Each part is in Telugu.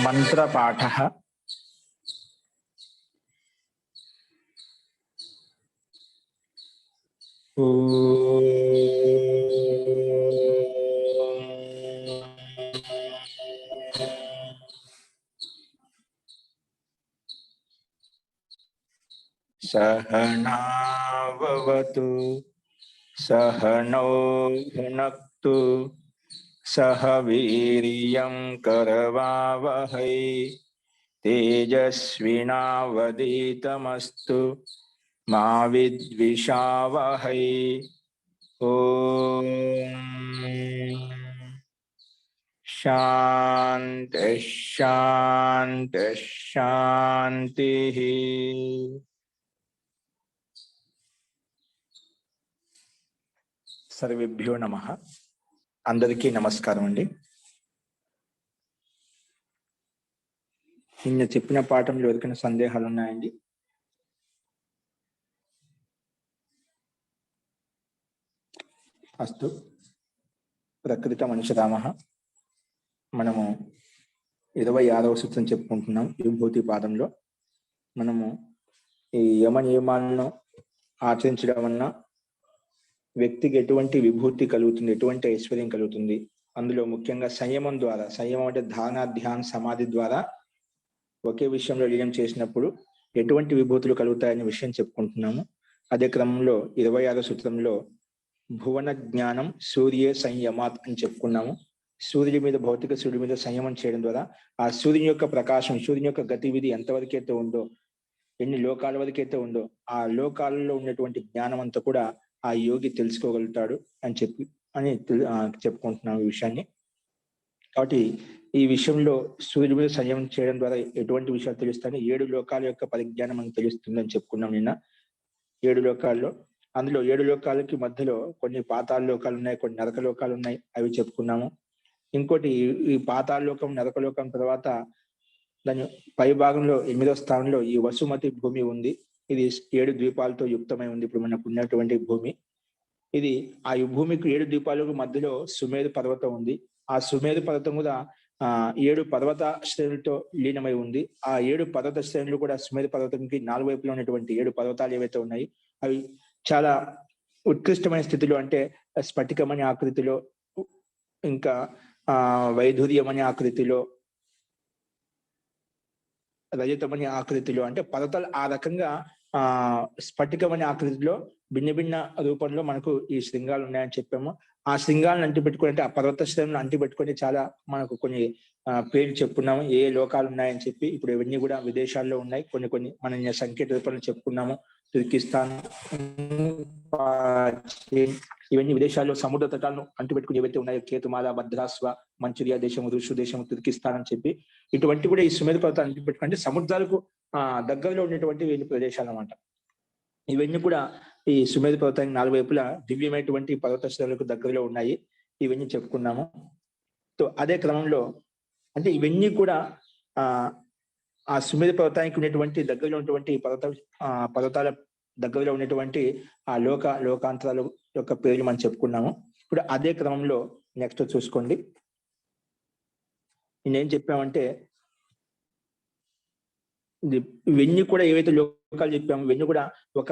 మంత్రపాఠః सहनाववतु सहनौ भुनक्तु सह वीर्यं करवावहै तेजस्विनावधीतमस्तु मा विद्विषावहै। ओम शांति शांति शांति। सर्वेभ्यो नमः। అందరికీ నమస్కారం అండి। నిన్న చెప్పిన పాఠంలో ఎవరికైనా సందేహాలు ఉన్నాయండి? అస్తు ప్రకృత మనుషరామః। మనము 26వ సూత్రం చెప్పుకుంటున్నాం। విభూతి పాదంలో మనము ఈ యమ నియమాలను ఆచరించడం వలన వ్యక్తికి ఎటువంటి విభూతి కలుగుతుంది, ఎటువంటి ఐశ్వర్యం కలుగుతుంది, అందులో ముఖ్యంగా సంయమం ద్వారా, సంయమం అంటే ధారణ ధ్యాన సమాధి ద్వారా ఒకే విషయంలో లీనం చేసినప్పుడు ఎటువంటి విభూతులు కలుగుతాయనే విషయం చెప్పుకుంటున్నాము। అదే క్రమంలో 26వ సూత్రంలో భువన జ్ఞానం సూర్యే సంయమాత్ అని చెప్పుకున్నాము। సూర్యుడి మీద, భౌతిక సూర్యుడి మీద సంయమం చేయడం ద్వారా ఆ సూర్యుని యొక్క ప్రకాశం, సూర్యుని యొక్క గతివిధి ఎంతవరకైతే ఉందో, ఎన్ని లోకాల వరకైతే ఉందో ఆ లోకాలలో ఉన్నటువంటి జ్ఞానం అంతా కూడా ఆ యోగి తెలుసుకోగలుగుతాడు అని చెప్పుకుంటున్నాం ఈ విషయాన్ని। కాబట్టి ఈ విషయంలో సూర్యుడి మీద సంయమం చేయడం ద్వారా ఎటువంటి విషయాలు తెలుస్తాయని 7 లోకాల యొక్క పరిజ్ఞానం మనకు తెలుస్తుందని చెప్పుకున్నాం నిన్న। 7 లోకాల్లో, అందులో 7 లోకాలకి మధ్యలో కొన్ని పాతాళ లోకాలు ఉన్నాయి, కొన్ని నరక లోకాలు ఉన్నాయి, అవి చెప్పుకున్నాము। ఇంకోటి ఈ పాతాళ లోకం, నరక లోకం తర్వాత దాని పై భాగంలో 8వ స్థానంలో ఈ వసుమతి భూమి ఉంది। ఇది 7 ద్వీపాలతో యుక్తమై ఉంది ఇప్పుడు మనకు ఉన్నటువంటి భూమి। ఇది ఆ భూమికి 7 ద్వీపాలకు మధ్యలో సుమేరు పర్వతం ఉంది। ఆ సుమేరు పర్వతం కూడా 7 పర్వత శ్రేణులతో లీనమై ఉంది। ఆ 7 పర్వత శ్రేణులు కూడా సుమేరు పర్వతంకి 4 వైపులో ఉన్నటువంటి 7 పర్వతాలు ఏవైతే ఉన్నాయి అవి చాలా ఉత్కృష్టమైన స్థితిలో, అంటే స్ఫటికమణి ఆకృతిలో, ఇంకా వైధూర్యమణి ఆకృతిలో, రజతమణి ఆకృతిలో, అంటే పర్వతాలు ఆ రకంగా స్ఫటికమణి ఆకృతిలో భిన్న భిన్న రూపంలో మనకు ఈ శృంగాలు ఉన్నాయని చెప్పాము। ఆ శృంగాలను అంటిపెట్టుకుని, అంటే ఆ పర్వత శ్రేణులను అంటిపెట్టుకుని చాలా మనకు కొన్ని పేర్లు చెప్పుకున్నాము, ఏ లోకాలు ఉన్నాయని చెప్పి। ఇప్పుడు ఇవన్నీ కూడా విదేశాల్లో ఉన్నాయి, కొన్ని కొన్ని మనం సంకేత రూపంలో చెప్పుకున్నాము। తుర్కిస్తాన్, ఇవన్నీ విదేశాల్లో సముద్ర తటాలను అంటిపెట్టుకుని ఏవైతే ఉన్నాయో, కేతుమాల, భద్రాస్వ, మంచూరియా దేశము, రుషు దేశము, తుర్కిస్తాన్ అని చెప్పి ఇటువంటి కూడా ఈ సుమేరు పర్వతాలు అంటిపెట్టుకుంటే సముద్రాలకు దగ్గరలో ఉన్నటువంటి వీళ్ళు ప్రదేశాలు అన్నమాట। ఇవన్నీ కూడా ఈ సుమేరు పర్వతానికి 4 వైపులా దివ్యమైనటువంటి పర్వత శ్రేణులకు దగ్గరలో ఉన్నాయి, ఇవన్నీ చెప్పుకున్నాము। సో అదే క్రమంలో అంటే ఇవన్నీ కూడా ఆ సుమేరు పర్వతానికి ఉన్నటువంటి దగ్గరలో ఉన్నటువంటి పర్వతాల దగ్గరలో ఉన్నటువంటి ఆ లోకాంతరాల యొక్క పేర్లు మనం చెప్పుకున్నాము। ఇప్పుడు అదే క్రమంలో నెక్స్ట్ చూసుకోండి, నేనేం చెప్పామంటే ఇవన్నీ కూడా ఏవైతే లోకాలు చెప్పామో ఇవన్నీ కూడా ఒక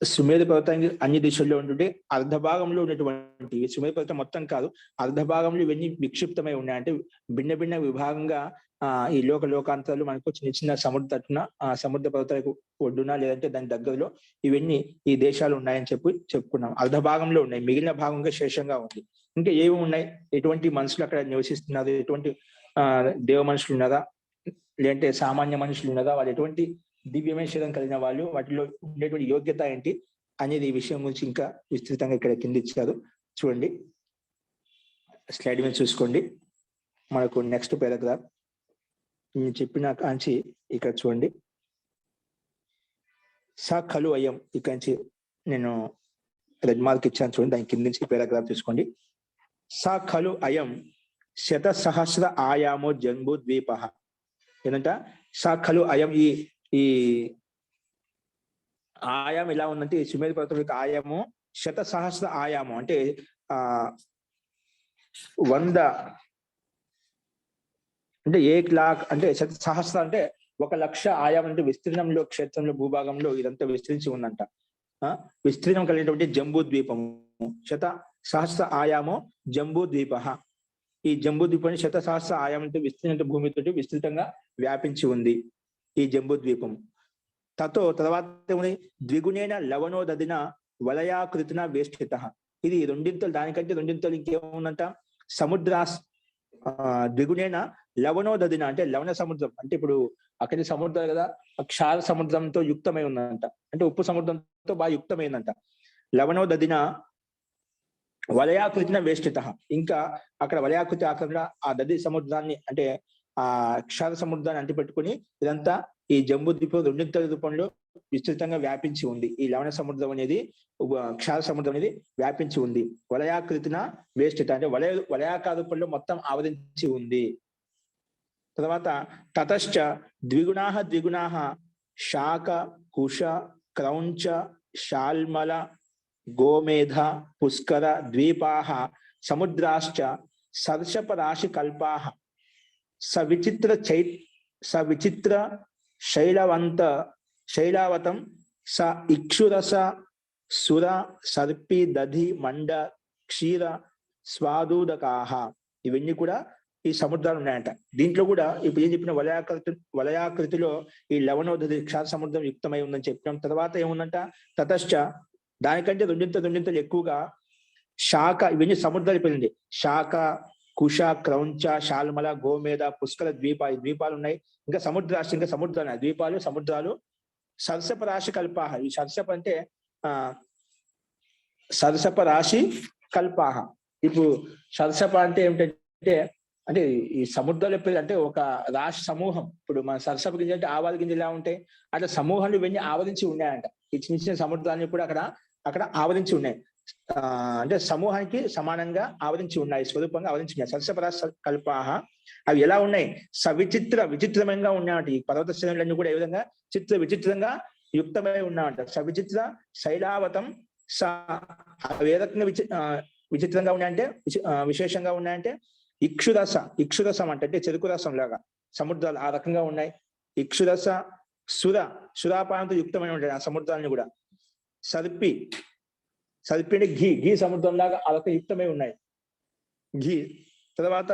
సుమేరు పర్వతానికి అన్ని దిశల్లో ఉంటుంటే అర్ధ భాగంలో ఉన్నటువంటి సుమేరు పర్వతం మొత్తం కాదు, అర్ధ భాగంలో ఇవన్నీ విక్షిప్తమై ఉన్నాయి, అంటే భిన్న భిన్న విభాగంగా ఈ లోకాంతరాలు మనకు చిన్న చిన్న సముద్ర తట్టున, సముద్ర పర్వతాలకు ఒడ్డున, లేదంటే దాని దగ్గరలో ఇవన్నీ ఈ దేశాలు ఉన్నాయని చెప్పుకున్నాం। అర్ధ భాగంలో ఉన్నాయి, మిగిలిన భాగంగా శేషంగా ఉంది। ఇంకా ఏమి ఉన్నాయి, ఎటువంటి మనుషులు అక్కడ నివసిస్తున్నారు, ఎటువంటి దేవ మనుషులు ఉన్నారా, లేదంటే సామాన్య మనుషులు ఉన్నారా, వాళ్ళు ఎటువంటి దివ్యమైన శరీరం కలిగిన వాళ్ళు, వాటిలో ఉండేటువంటి యోగ్యత ఏంటి అనేది ఈ విషయం గురించి ఇంకా విస్తృతంగా ఇక్కడ కింద ఇచ్చారు చూడండి, స్లైడ్ మీద చూసుకోండి। మనకు నెక్స్ట్ పారాగ్రాఫ్ నేను చెప్పిన కాంచి ఇక్కడ చూడండి, సా ఖలు అయం, ఇక్కడ నుంచి నేను రెడ్ మార్క్ ఇచ్చాను చూడండి, దాని కింద నుంచి పారాగ్రాఫ్ చూసుకోండి। సా ఖలు అయం శత సహస్ర ఆయామో జంబూ ద్వీప, ఏంటంట సా ఖలు అయం, ఈ ఆయామం ఎలా ఉందంటే సుమేరు పర్వతం యొక్క ఆయామం 100 సహస్ర ఆయామం, అంటే 100 అంటే 1,00,000 అంటే సహస్ర అంటే 1,00,000 ఆయామం అంటే విస్తీర్ణంలో క్షేత్రంలో భూభాగంలో ఇదంతా విస్తరించి ఉందంట. విస్తీర్ణం కలిగినటువంటి జంబూ ద్వీపము సహస్ర ఆయామో జంబూ ద్వీప. ఈ జంబూ ద్వీపం సహస్ర ఆయామం అంటే విస్తీర్ణ భూమితో విస్తృతంగా వ్యాపించి ఉంది ఈ జంబూ ద్వీపము. తర్వాత ద్విగుణేన లవణోదదిన వలయాకృతిన వేష్టిత. ఇది రెండింతలు, దానికంటే రెండింతలు ఇంకేముందంట, సముద్ర ద్విగుణేన లవణోదదిన అంటే లవణ సముద్రం అంటే ఇప్పుడు అక్కడి సముద్రం కదా, క్షార సముద్రంతో యుక్తమై ఉందంట, అంటే ఉప్పు సముద్రంతో బాగా యుక్తమైందంట. లవణోదదిన వలయాకృతిన వేష్టిత. ఇంకా అక్కడ వలయాకృతి ఆకారంలో ఆ దది సముద్రాన్ని అంటే ఆ క్షార సముద్రాన్ని అంటిపెట్టుకుని ఇదంతా ఈ జంబూ ద్వీపం రెండింతల రూపంలో విస్తృతంగా వ్యాపించి ఉంది. ఈ లవణ సముద్రం అనేది క్షార సముద్రం అనేది వ్యాపించి ఉంది. వలయాకృతిన వేష్టిత అంటే వలయాకార రూపంలో మొత్తం ఆవరించి ఉంది. తర్వాత తతశ్చ ద్విగుణాః శాక కుశ క్రౌంచ శాల్మల గోమేధ పుష్కర ద్వీపాః సముద్రాశ్చ సర్షప రాశి కల్పాః సవిచిత్ర శైలవతం స ఇక్షురస సుర సర్పి దధి మండ క్షీర స్వాదూదకాః. ఇవన్నీ కూడా ఈ సముద్రాలు ఉన్నాయంట. దీంట్లో కూడా ఇప్పుడు ఏం చెప్పిన వలయాకృతిలో ఈ లవణోదధి క్షార సముద్రం యుక్తమై ఉందని చెప్పినాం. తర్వాత ఏముందంట, తతశ్చ దానికంటే రెండింతలు ఎక్కువగా శాఖ, ఇవన్నీ సముద్రాలు పెళ్ళింది. శాఖ కుశ క్రౌంచ శాల్మల గోమేధ పుష్కర ఈ ద్వీపాలు ఉన్నాయి. ఇంకా సముద్రాలు ద్వీపాలు సముద్రాలు. సరసప రాశి కల్పాహ. ఈ సరసప అంటే సరసప రాశి కల్పాహ. ఇప్పుడు సరసప అంటే ఏమిటంటే అంటే ఈ సముద్రాలు అంటే ఒక రాశి సమూహం. ఇప్పుడు మన సరసప గింజ అంటే ఆవాల గింజలు ఎలా ఉంటాయి, అట్లా సమూహాలు ఇవన్నీ ఆవరించి ఉన్నాయంట. ఈ చిన్న చిన్న సముద్రాన్ని కూడా అక్కడ ఆవరించి ఉన్నాయి. అంటే సమూహానికి సమానంగా ఆవరించి ఉన్నాయి, స్వరూపంగా ఆవరించి ఉన్నాయి. సరసపరాశ కల్పాహ. అవి ఎలా ఉన్నాయి, విచిత్రమంగా ఉన్నాయంట. ఈ పర్వత శ్రేణులన్నీ కూడా ఏ విధంగా విచిత్రంగా యుక్తమై ఉన్నాయంట. సవిచిత్ర శైలావతం అవి ఏ రకంగా విచిత్రంగా ఉన్నాయంటే విశేషంగా ఉన్నాయంటే ఇక్షురసం అంటే చెరుకు రసం లాగా సముద్రాలు ఆ రకంగా ఉన్నాయి. ఇక్షురస సురాపానంతో యుక్తమై ఉంటాయి ఆ సముద్రాలని కూడా. సర్పి అంటే ఘీ సముద్రం లాగా ఆ రకంగా యుక్తమై ఉన్నాయి ఘీ. తర్వాత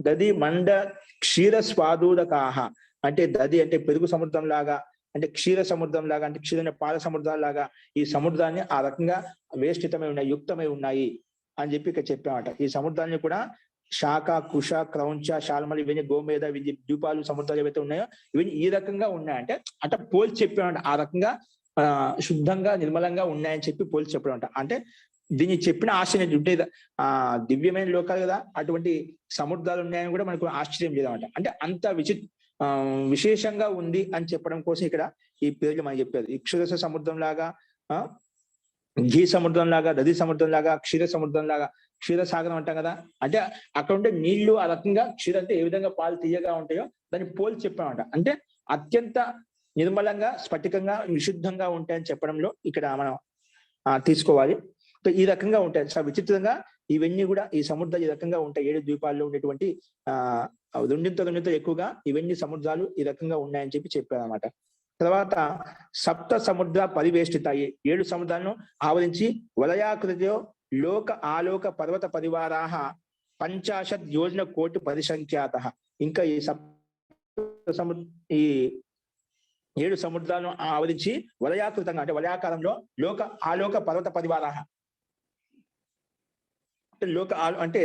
దది మండ క్షీర స్వాదూదకాహ. అంటే దది అంటే పెరుగు సముద్రం లాగా, అంటే క్షీర సముద్రం లాగా, అంటే క్షీర పాల సముద్రాల లాగా ఈ సముద్రాన్ని ఆ రకంగా వేష్టితమై ఉన్నాయి, యుక్తమై ఉన్నాయి అని చెప్పి ఇక్కడ చెప్పామట. ఈ సముద్రాన్ని కూడా శాఖ కుశ క్రౌంచ శాల్మల ఇవన్నీ గోమేధ ద్వీపాలు సముద్రాలు ఏవైతే ఉన్నాయో ఇవన్నీ ఈ రకంగా ఉన్నాయంటే అట పోల్చి చెప్పామంట. ఆ రకంగా శుద్ధంగా నిర్మలంగా ఉన్నాయని చెప్పి పోల్చి చెప్పడం. అంటే దీన్ని చెప్పిన ఆశ్చర్యం ఉంటే దివ్యమైన లోకాలు కదా, అటువంటి సముద్రాలు ఉన్నాయని కూడా మనకు ఆశ్చర్యం లేదన్నమాట. అంటే అంత విశేషంగా ఉంది అని చెప్పడం కోసం ఇక్కడ ఈ పేర్లు మనం చెప్పారు. ఇక్షురస సముద్రం లాగా, ఘీ సముద్రం లాగా, దది సముద్రం లాగా, క్షీర సముద్రం లాగా, క్షీరసాగరం అంటాం కదా. అంటే అక్కడ ఉండే నీళ్లు ఆ రకంగా క్షీర అంటే ఏ విధంగా పాలు తీయగా ఉంటాయో దాన్ని పోల్చి చెప్పామంట. అంటే అత్యంత నిర్మలంగా స్ఫటికంగా విశుద్ధంగా ఉంటాయని చెప్పడంలో ఇక్కడ మనం తీసుకోవాలి. ఈ రకంగా ఉంటాయి. విచిత్రంగా ఇవన్నీ కూడా ఈ సముద్రాలు ఈ రకంగా ఉంటాయి. 7 ద్వీపాల్లో ఉండేటువంటి రెండింత ఎక్కువగా ఇవన్నీ సముద్రాలు ఈ రకంగా ఉన్నాయని చెప్పారు అన్నమాట. తర్వాత సప్త సముద్ర పరివేష్టిత, 7 సముద్రాలను ఆవరించి వలయాకృతిలో లోక ఆలోక పర్వత పరివారాహ 50 యోజన కోటి పరిసంఖ్యాత. ఇంకా ఈ ఈ 7 సముద్రాలను ఆవరించి వలయాకృతంగా అంటే వలయాకారంలో లోక ఆలోక పర్వత పరివారాహ అంటే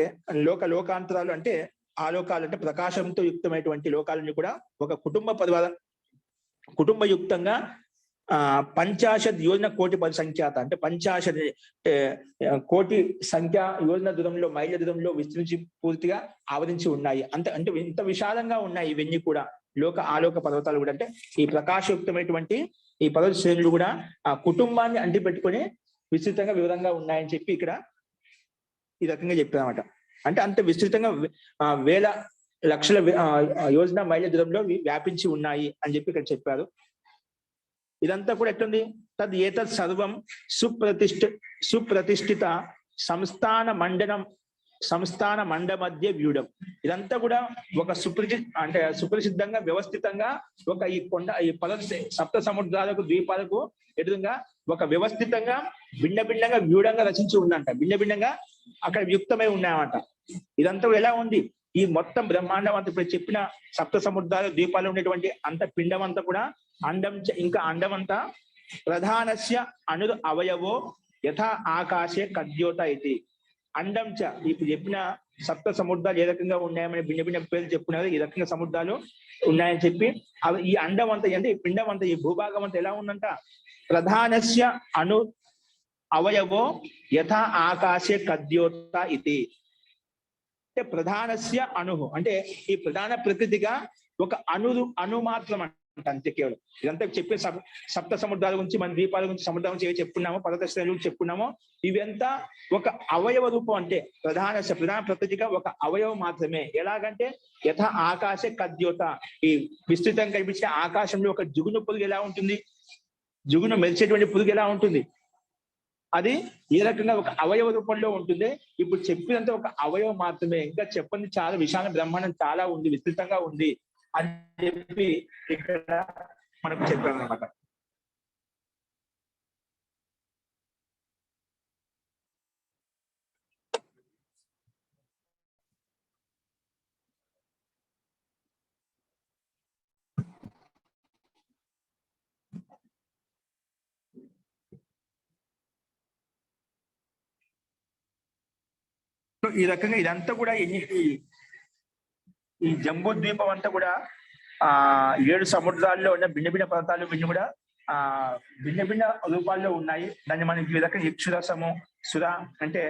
లోకాంతరాలు అంటే ఆలోకాలు అంటే ప్రకాశంతో యుక్తమైనటువంటి లోకాలని కూడా ఒక కుటుంబయుక్తంగా 50 యోజన కోటి పరిసంఖ్యాత అంటే 50 కోటి సంఖ్య యోజన దూరంలో మైళ్ళ దూరంలో విస్తరించి పూర్తిగా ఆవరించి ఉన్నాయి. అంటే ఇంత విశాలంగా ఉన్నాయి ఇవన్నీ కూడా లోక ఆలోక పర్వతాలు కూడా. అంటే ఈ ప్రకాశయుక్తమైనటువంటి ఈ పర్వత శ్రేణులు కూడా ఆ కుటుంబాన్ని అంటిపెట్టుకొని విస్తృతంగా వివరంగా ఉన్నాయని చెప్పి ఇక్కడ ఈ రకంగా చెప్పారన్నమాట. అంటే అంత విస్తృతంగా వేల లక్షల యోజన మైళ్ళ దూరంలో వ్యాపించి ఉన్నాయి అని చెప్పి ఇక్కడ చెప్పారు. ఇదంతా కూడా ఎట్లుంది, తద్ ఏతత్ సర్వం సుప్రతిష్ఠిత సంస్థాన మండ మధ్య వ్యూఢం. ఇదంతా కూడా ఒక సుపరిచితంగా వ్యవస్థితంగా ఒక ఈ సప్త సముద్రాలకు ద్వీపాలకు ఎదురుగా ఒక వ్యవస్థితంగా భిన్న భిన్నంగా వ్యూఢంగా రచించి ఉందంట. భిన్న భిన్నంగా అక్కడ యుక్తమై ఉన్నాయన్నమాట. ఇదంతా ఎలా ఉంది? ఈ మొత్తం బ్రహ్మాండం అంతా ఇప్పుడు చెప్పిన సప్త సముద్రాలు ద్వీపాలు ఉండేటువంటి అంత పిండం అంతా కూడా అండం అంతా ప్రధానస్య అను అవయవో యథా ఆకాశే కద్యోత ఇది. అండం చ ఇప్పుడు చెప్పిన సప్త సముద్రాలు ఏ రకంగా ఉన్నాయని భిన్న భిన్న పేర్లు చెప్పుకున్నారు. ఈ రకంగా సముద్రాలు ఉన్నాయని చెప్పి ఈ అండం అంతా అంటే ఈ పిండం అంతా ఈ భూభాగం అంతా ఎలా ఉందంట? ప్రధానస్య అను అవయవో యథా ఆకాశే కద్యోత ఇది. అంటే ప్రధానస్య అణు అంటే ఈ ప్రధాన ప్రకృతిగా ఒక అణు మాత్రం అంతే కేవలం. ఇదంతా చెప్పే సప్త సముద్రాల గురించి, మన ద్వీపాల గురించి, సముద్రం గురించి ఏవి చెప్పుకున్నామో, పర్వత శ్రేణుల గురించి చెప్పుకున్నామో, ఇవంతా ఒక అవయవ రూపం. అంటే ప్రధాన ప్రకృతిగా ఒక అవయవం మాత్రమే. ఎలాగంటే యథ ఆకాశ కద్యోత, ఈ విస్తృతంగా కనిపించే ఆకాశంలో ఒక జిగును పురుగు ఎలా ఉంటుంది, జిగును మెరిచేటువంటి పురుగు ఎలా ఉంటుంది, అది ఏ రకంగా ఒక అవయవ రూపంలో ఉంటుంది. ఇప్పుడు చెప్పినంత ఒక అవయవం మాత్రమే. ఇంకా చెప్పండి చాలా విశాల బ్రహ్మాండం చాలా ఉంది, విస్తృతంగా ఉంది అని చెప్పి ఇక్కడ మనకు చెప్పామన్నమాట. ఈ రకంగా ఇదంతా కూడా ఈ జంబూ ద్వీపం అంతా కూడా 7 సముద్రాల్లో ఉన్న భిన్న భిన్న పర్వతాలు ఇవన్నీ కూడా భిన్న భిన్న రూపాల్లో ఉన్నాయి. దాన్ని మనకి ఈ రకంగా ఇక్షురసము, సుధా అంటే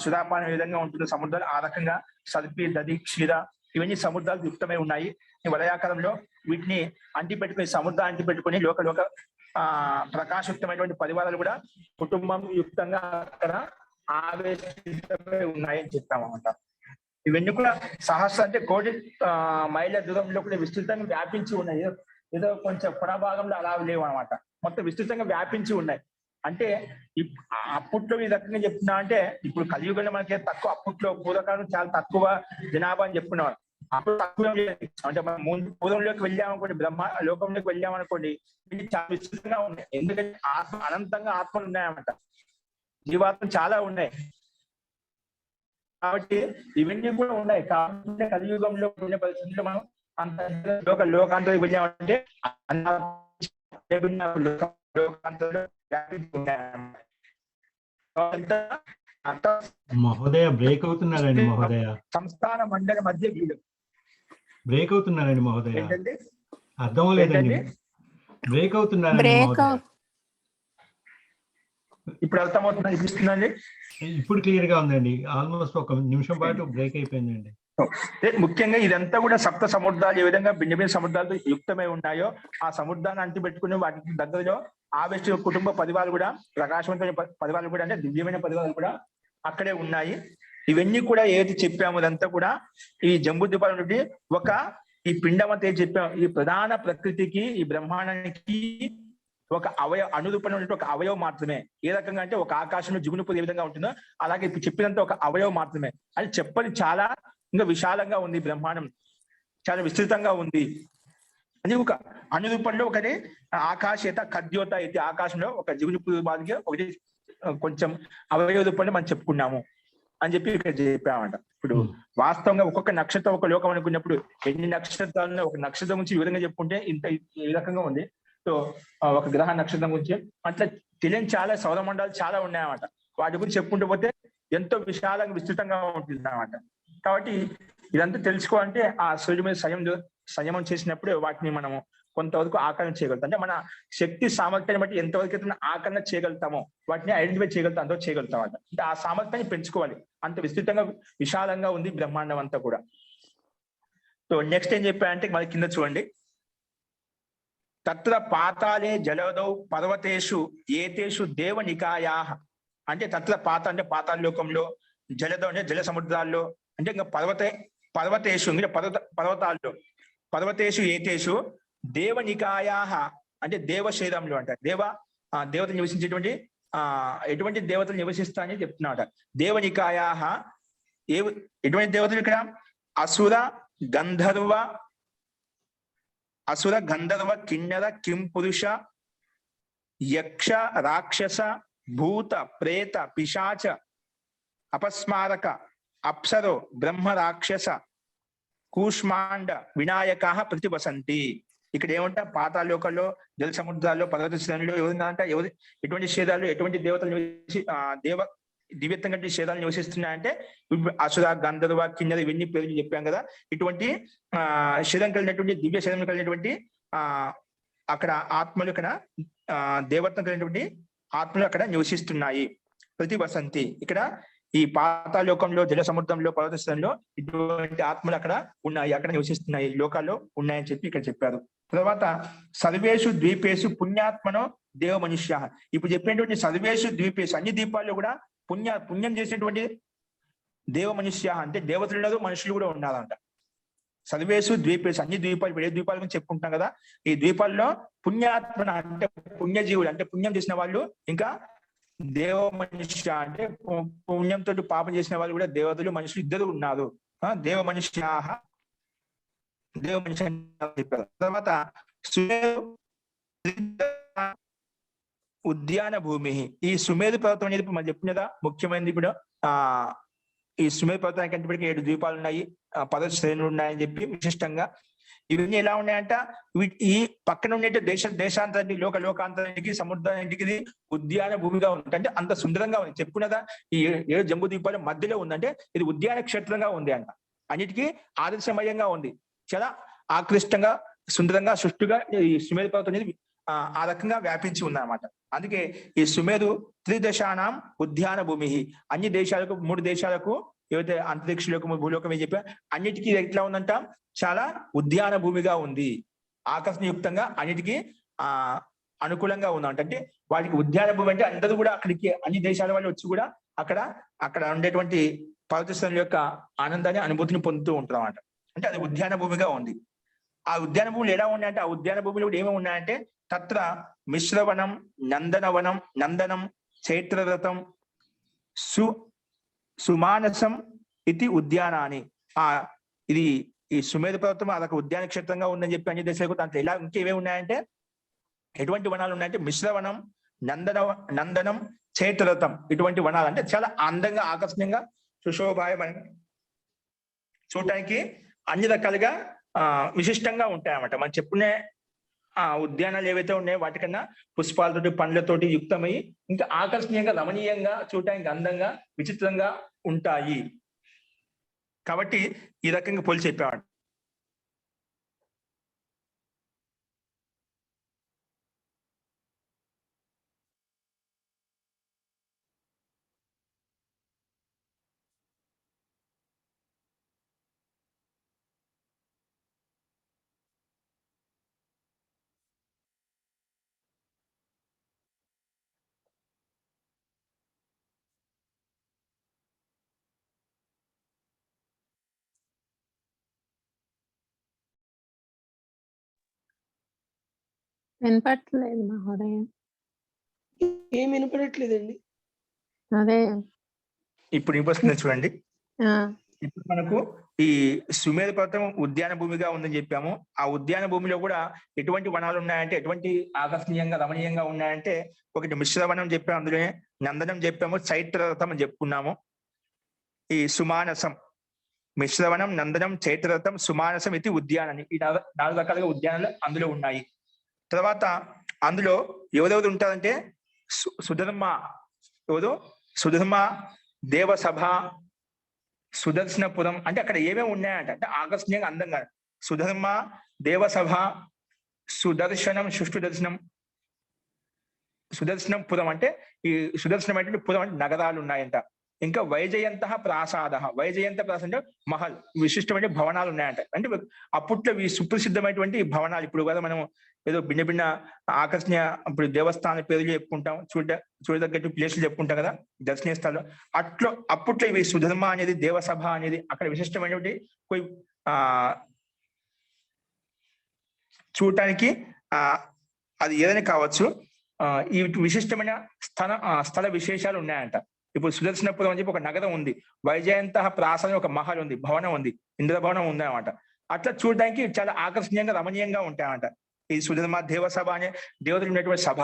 సుధాపానం ఏ విధంగా ఉంటుంది సముద్రాలు, ఆ రకంగా సర్పి, దది, క్షీర ఇవన్నీ సముద్రాలు యుక్తమై ఉన్నాయి. ఈ వలయాకారంలో వీటిని సముద్రాన్ని అంటి పెట్టుకుని లోక ప్రకాశయుక్తమైనటువంటి పరివారాలు కూడా కుటుంబం యుక్తంగా అక్కడ ఆవేశితమై ఉన్నాయని చెప్తామన్నమాట. ఇవన్నీ కూడా సహస్ర అంటే కోటి మైళ్ళ దూరంలో కూడా విస్తృతంగా వ్యాపించి ఉన్నాయి. ఏదో కొంచెం పునభాగంలో అలా లేవు అనమాట, మొత్తం విస్తృతంగా వ్యాపించి ఉన్నాయి. అంటే అప్పట్లో ఈ రకంగా చెప్తున్నా అంటే ఇప్పుడు కలియుగంలో మనకి తక్కువ, అప్పట్లో పూర్వకాలం చాలా తక్కువ జనాభా అని చెప్పుకునేవారు. అప్పుడు తక్కువ అంటే మనం ముందు పూర్వంలోకి వెళ్ళామనుకోండి, బ్రహ్మ లోకంలోకి వెళ్ళామనుకోండి, ఇవి చాలా విస్తృతంగా ఉన్నాయి. ఎందుకంటే అనంతంగా ఆత్మలు ఉన్నాయన్నమాట, జీవాత్మలు చాలా ఉన్నాయి. కాబట్టి ఇవన్నీ కూడా ఉన్నాయి. కాబట్టి కలియుగంలో ఉండే పరిస్థితుల్లో మనం అంత లోకాంతరికి వెళ్ళామంటే మహోదయ బ్రేక్ అవుతున్నారండి. మహోదయ సంస్థాన మండల మధ్య బ్రేక్ అవుతున్నారండి. మహోదయ అర్థం లేదండి, బ్రేక్ అవుతున్నారండి. ఇప్పుడు అర్థమవుతుందా? ఇస్తుందండి, ఇప్పుడు క్లియర్ గా ఉందండి. ఆల్మోస్ట్ 1 నిమిషం పాటు బ్రేక్ అయిపోయిందండి. ముఖ్యంగా ఇదంతా కూడా సప్త సముద్రాలు ఏ విధంగా భిన్న భిన్న సముద్రాలతో యుక్తమై ఉన్నాయో ఆ సముద్రాన్ని అంటి పెట్టుకుని వాటికి దగ్గరలో ఆవేశ కుటుంబ పరివారాలు కూడా, ప్రకాశవంతమైన పరివారాలు కూడా, అంటే దివ్యమైన పరివారాలు కూడా అక్కడే ఉన్నాయి. ఇవన్నీ కూడా ఏది చెప్పామో అదంతా కూడా ఈ జంబూ ద్వీపాల నుండి ఈ పిండం అంతా ఏం చెప్పాము, ఈ ప్రధాన ప్రకృతికి, ఈ బ్రహ్మాండానికి ఒక అనురూపణ ఒక అవయవం మాత్రమే. ఏ రకంగా అంటే ఒక ఆకాశంలో జిగునుపు ఏ విధంగా ఉంటుందో అలాగే ఇప్పుడు చెప్పినంత ఒక అవయవం మాత్రమే. అది చెప్పని చాలా ఇంకా విశాలంగా ఉంది, బ్రహ్మాండం చాలా విస్తృతంగా ఉంది. అది ఒక అనురూపంలో ఒకటి ఆకాశేత కద్యోత అయితే, ఆకాశంలో ఒక జిగునుపు బాగా ఒకటి కొంచెం అవయవ రూపంలో మనం చెప్పుకున్నాము అని చెప్పి ఇక్కడ చెప్పామంట. ఇప్పుడు వాస్తవంగా ఒక్కొక్క నక్షత్రం ఒక లోకం అనుకున్నప్పుడు ఎన్ని నక్షత్రాలను ఒక నక్షత్రం గురించి ఈ విధంగా చెప్పుకుంటే ఇంత ఈ రకంగా ఉంది. సో ఒక గ్రహ నక్షత్రం గురించి అట్లా తెలియని చాలా సౌరమండలాలు చాలా ఉన్నాయన్నమాట. వాటి గురించి చెప్పుకుంటూ పోతే ఎంతో విశాలంగా విస్తృతంగా ఉంటుంది అన్నమాట. కాబట్టి ఇదంతా తెలుసుకోవాలంటే ఆ సూర్యుడి మీద సంయమం చేసినప్పుడు వాటిని మనము కొంతవరకు ఆకరణ చేయగలుగుతాం. అంటే మన శక్తి సామర్థ్యాన్ని బట్టి ఎంతవరకు అయితే ఆకరణ చేయగలుగుతామో, వాటిని ఐడెంటిఫై చేయగలుగుతాం, అంతవరకు చేయగలుగుతాం అంట. అంటే ఆ సామర్థ్యాన్ని పెంచుకోవాలి. అంత విస్తృతంగా విశాలంగా ఉంది బ్రహ్మాండం అంతా కూడా. సో నెక్స్ట్ ఏం చెప్పారంటే మన కింద చూడండి, తత్ర పాతాలే జలదౌ పర్వతేషు ఏతేషు దేవనికాయా. అంటే తత్ర పాత అంటే పాతాళ లోకంలో, జలదౌ అంటే జల సముద్రాల్లో, అంటే ఇంకా పర్వతేషు ఇంకా పర్వతాల్లో, పర్వతేషు ఏతేషు దేవనికాయా అంటే దేవ శరీరంలో, అంటే దేవత నివసించేటువంటి ఎటువంటి దేవతలు నివసిస్తాయని చెప్తున్నాడు. దేవనికాయా ఎటువంటి దేవతలు ఇక్కడ అసుర గంధర్వ కిన్నెర కింపురుష యక్ష రాక్షస భూత ప్రేత పిశాచ అపస్మారక అప్సరో బ్రహ్మ రాక్షస కూష్మాండ వినాయక ప్రతివసంతి. ఇక్కడ ఏమంటా పాతాళలోకంలో జల సముద్రాల్లో పర్వత శ్రేణులు ఎవరిందంట ఎటువంటి క్షేత్రాలు ఎటువంటి దేవతలు దివ్యత్వం కంటే క్షేత్రాలు నివసిస్తున్నాయంటే అసుర గంధర్వ కిన్నెర ఇవన్నీ పేర్లు చెప్పాం కదా. ఇటువంటి శరీరం కలిగినటువంటి దివ్య శరీరం కలిగినటువంటి అక్కడ ఆత్మలు ఇక్కడ దేవత్వం కలిగినటువంటి ఆత్మలు అక్కడ నివసిస్తున్నాయి. ప్రతి వసంతి ఇక్కడ ఈ పాతాళలోకంలో జల సముద్రంలో పర్వత శ్రేణుల్లో ఇటువంటి ఆత్మలు అక్కడ ఉన్నాయి, అక్కడ నివసిస్తున్నాయి, లోకాల్లో ఉన్నాయని చెప్పి ఇక్కడ చెప్పారు. తర్వాత సర్వేషు ద్వీపేషు పుణ్యాత్మనో దేవ మనుష్య. ఇప్పుడు చెప్పినటువంటి సర్వేషు ద్వీపేషు అన్ని ద్వీపాల్లో కూడా పుణ్యం చేసినటువంటి దేవ మనుష్య అంటే దేవతలు ఉన్నారు, మనుషులు కూడా ఉన్నారంట. సర్వేషు ద్వీపేషు అన్ని ద్వీపాలు, ఏ ద్వీపాల గురించి చెప్పుకుంటాం కదా, ఈ ద్వీపాల్లో పుణ్యాత్మన అంటే పుణ్యజీవులు అంటే పుణ్యం చేసిన వాళ్ళు, ఇంకా దేవ మనుష్య అంటే పుణ్యంతో పాపం చేసిన వాళ్ళు కూడా దేవతలు మనుషులు ఇద్దరు ఉన్నారు. దేవ మనుష్య చెప్పారు. తర్వాత ఉద్యాన భూమి. ఈ సుమేరు పర్వతం అనేది మనం చెప్పినదా ముఖ్యమైనది. ఇప్పుడు ఈ సుమేరు పర్వతానికి అంటే 7 ద్వీపాలు ఉన్నాయి, పర్వత శ్రేణులు ఉన్నాయని చెప్పి విశిష్టంగా. ఇవన్నీ ఎలా ఉన్నాయంట, ఈ పక్కన ఉండే దేశాంతరానికి లోకాంతరానికి సముద్రానికి ఇది ఉద్యాన భూమిగా ఉంది. అంటే అంత సుందరంగా ఉంది. చెప్పుకున్నదా ఈ 7 జంబూ ద్వీపాల మధ్యలో ఉందంటే ఇది ఉద్యాన క్షేత్రంగా ఉంది అంట. అన్నిటికీ ఆదర్శమయంగా ఉంది, చాలా ఆకృష్టంగా సుందరంగా సృష్టిగా ఈ సుమేరు పర్వతం అనేది ఆ రకంగా వ్యాపించి ఉందన్నమాట. అందుకే ఈ సుమేరు త్రిదశానాం ఉద్యాన భూమి. అన్ని దేశాలకు 3 దేశాలకు ఏవైతే అంతరిక్ష లోకము భూలోకం ఏం చెప్పా అన్నిటికీ ఎట్లా ఉందంట, చాలా ఉద్యాన భూమిగా ఉంది, ఆకర్షణయుక్తంగా అన్నిటికీ అనుకూలంగా ఉందంట. అంటే వాటికి ఉద్యాన భూమి అంటే అందరూ కూడా అక్కడికి అన్ని దేశాల వాళ్ళు వచ్చి కూడా అక్కడ ఉండేటువంటి పర్వత శ్రేణుల యొక్క ఆనందాన్ని అనుభూతిని పొందుతూ ఉంటారు అన్నమాట. అంటే అది ఉద్యాన భూమిగా ఉంది. ఆ ఉద్యాన భూములు ఎలా ఉన్నాయంటే, ఆ ఉద్యాన భూములు కూడా ఏమేమి ఉన్నాయంటే తత్ర మిశ్రవనం నందనం చైత్రరథం సుమానసం ఇది ఉద్యానాన్ని. ఇది ఈ సుమేరు పర్వతం అదొక ఉద్యాన క్షేత్రంగా ఉందని చెప్పి అన్ని దేశాలకు దాంట్లో ఇలా ఇంకేమేమి ఉన్నాయంటే ఎటువంటి వనాలు ఉన్నాయంటే మిశ్రవనం నందనం చైత్రరథం. ఇటువంటి వనాలు అంటే చాలా అందంగా ఆకర్షణీయంగా సుశోభాయమైన చూడటానికి అన్ని రకాలుగా విశిష్టంగా ఉంటాయన్నమాట. మనం చెప్పుకునే ఉద్యానాలు ఏవైతే ఉన్నాయో వాటికన్నా పుష్పాలతోటి పండ్లతోటి యుక్తమై ఇంకా ఆకర్షణీయంగా రమణీయంగా చూడటానికి అందంగా విచిత్రంగా ఉంటాయి. కాబట్టి ఈ రకంగా పోల్చి చెప్పాడు. వినపట్లేదు మహోదయ. ఏం వినపడట్లేదండి. అదే ఇప్పుడు వినిపిస్తుంది చూడండి. ఇప్పుడు మనకు ఈ సుమేరు పర్వతం ఉద్యాన భూమిగా ఉందని చెప్పాము. ఆ ఉద్యాన భూమిలో కూడా ఎటువంటి వనాలు ఉన్నాయంటే ఎటువంటి ఆకర్షణీయంగా రమణీయంగా ఉన్నాయంటే ఒకటి మిశ్రవనం చెప్పాము, అందులోనే నందనం చెప్పాము, చైత్రరథం అని చెప్పుకున్నాము. ఈ సుమానసం మిశ్రవనం నందనం చైత్రరథం సుమానసం ఇది ఉద్యానాన్ని. ఈ 4 రకాలుగా ఉద్యానాలు అందులో ఉన్నాయి. తర్వాత అందులో ఎవరెవరు ఉంటారంటే సుధర్మ దేవసభ సుదర్శనపురం. అంటే అక్కడ ఏమేమి ఉన్నాయంట అంటే ఆకర్షణీయంగా అందంగా సుధర్మ దేవసభ సుదర్శనం సుదర్శనం పురం అంటే ఈ సుదర్శనం అంటే పురం అంటే నగరాలు ఉన్నాయంట. ఇంకా వైజయంత ప్రాసాద అంటే మహల్ విశిష్టమైన భవనాలు ఉన్నాయంట. అంటే అప్పట్లో ఈ సుప్రసిద్ధమైనటువంటి భవనాలు. ఇప్పుడు కదా మనం ఏదో భిన్న ఆకర్షణీయ ఇప్పుడు దేవస్థాన పేర్లు చెప్పుకుంటాం, చూడదగ్గట్టు ప్లేసులు చెప్పుకుంటాం కదా దర్శనీయ స్థలం. అప్పట్లో ఇవి సుధర్మ అనేది దేవసభ అనేది అక్కడ విశిష్టమైనటువంటి చూడటానికి అది ఏదైనా కావచ్చు. ఈ విశిష్టమైన స్థల విశేషాలు ఉన్నాయంట. ఇప్పుడు సుదర్శనపురం అని చెప్పి ఒక నగరం ఉంది, వైజయంత ప్రాసన ఒక మహల్ ఉంది, భవనం ఉంది, ఇంద్రభవనం ఉంది అన్నమాట. అట్లా చూడడానికి చాలా ఆకర్షణీయంగా రమణీయంగా ఉంటాయంట. ఈ సుధర్మ దేవసభ అనే దేవతలు ఉన్నటువంటి సభ,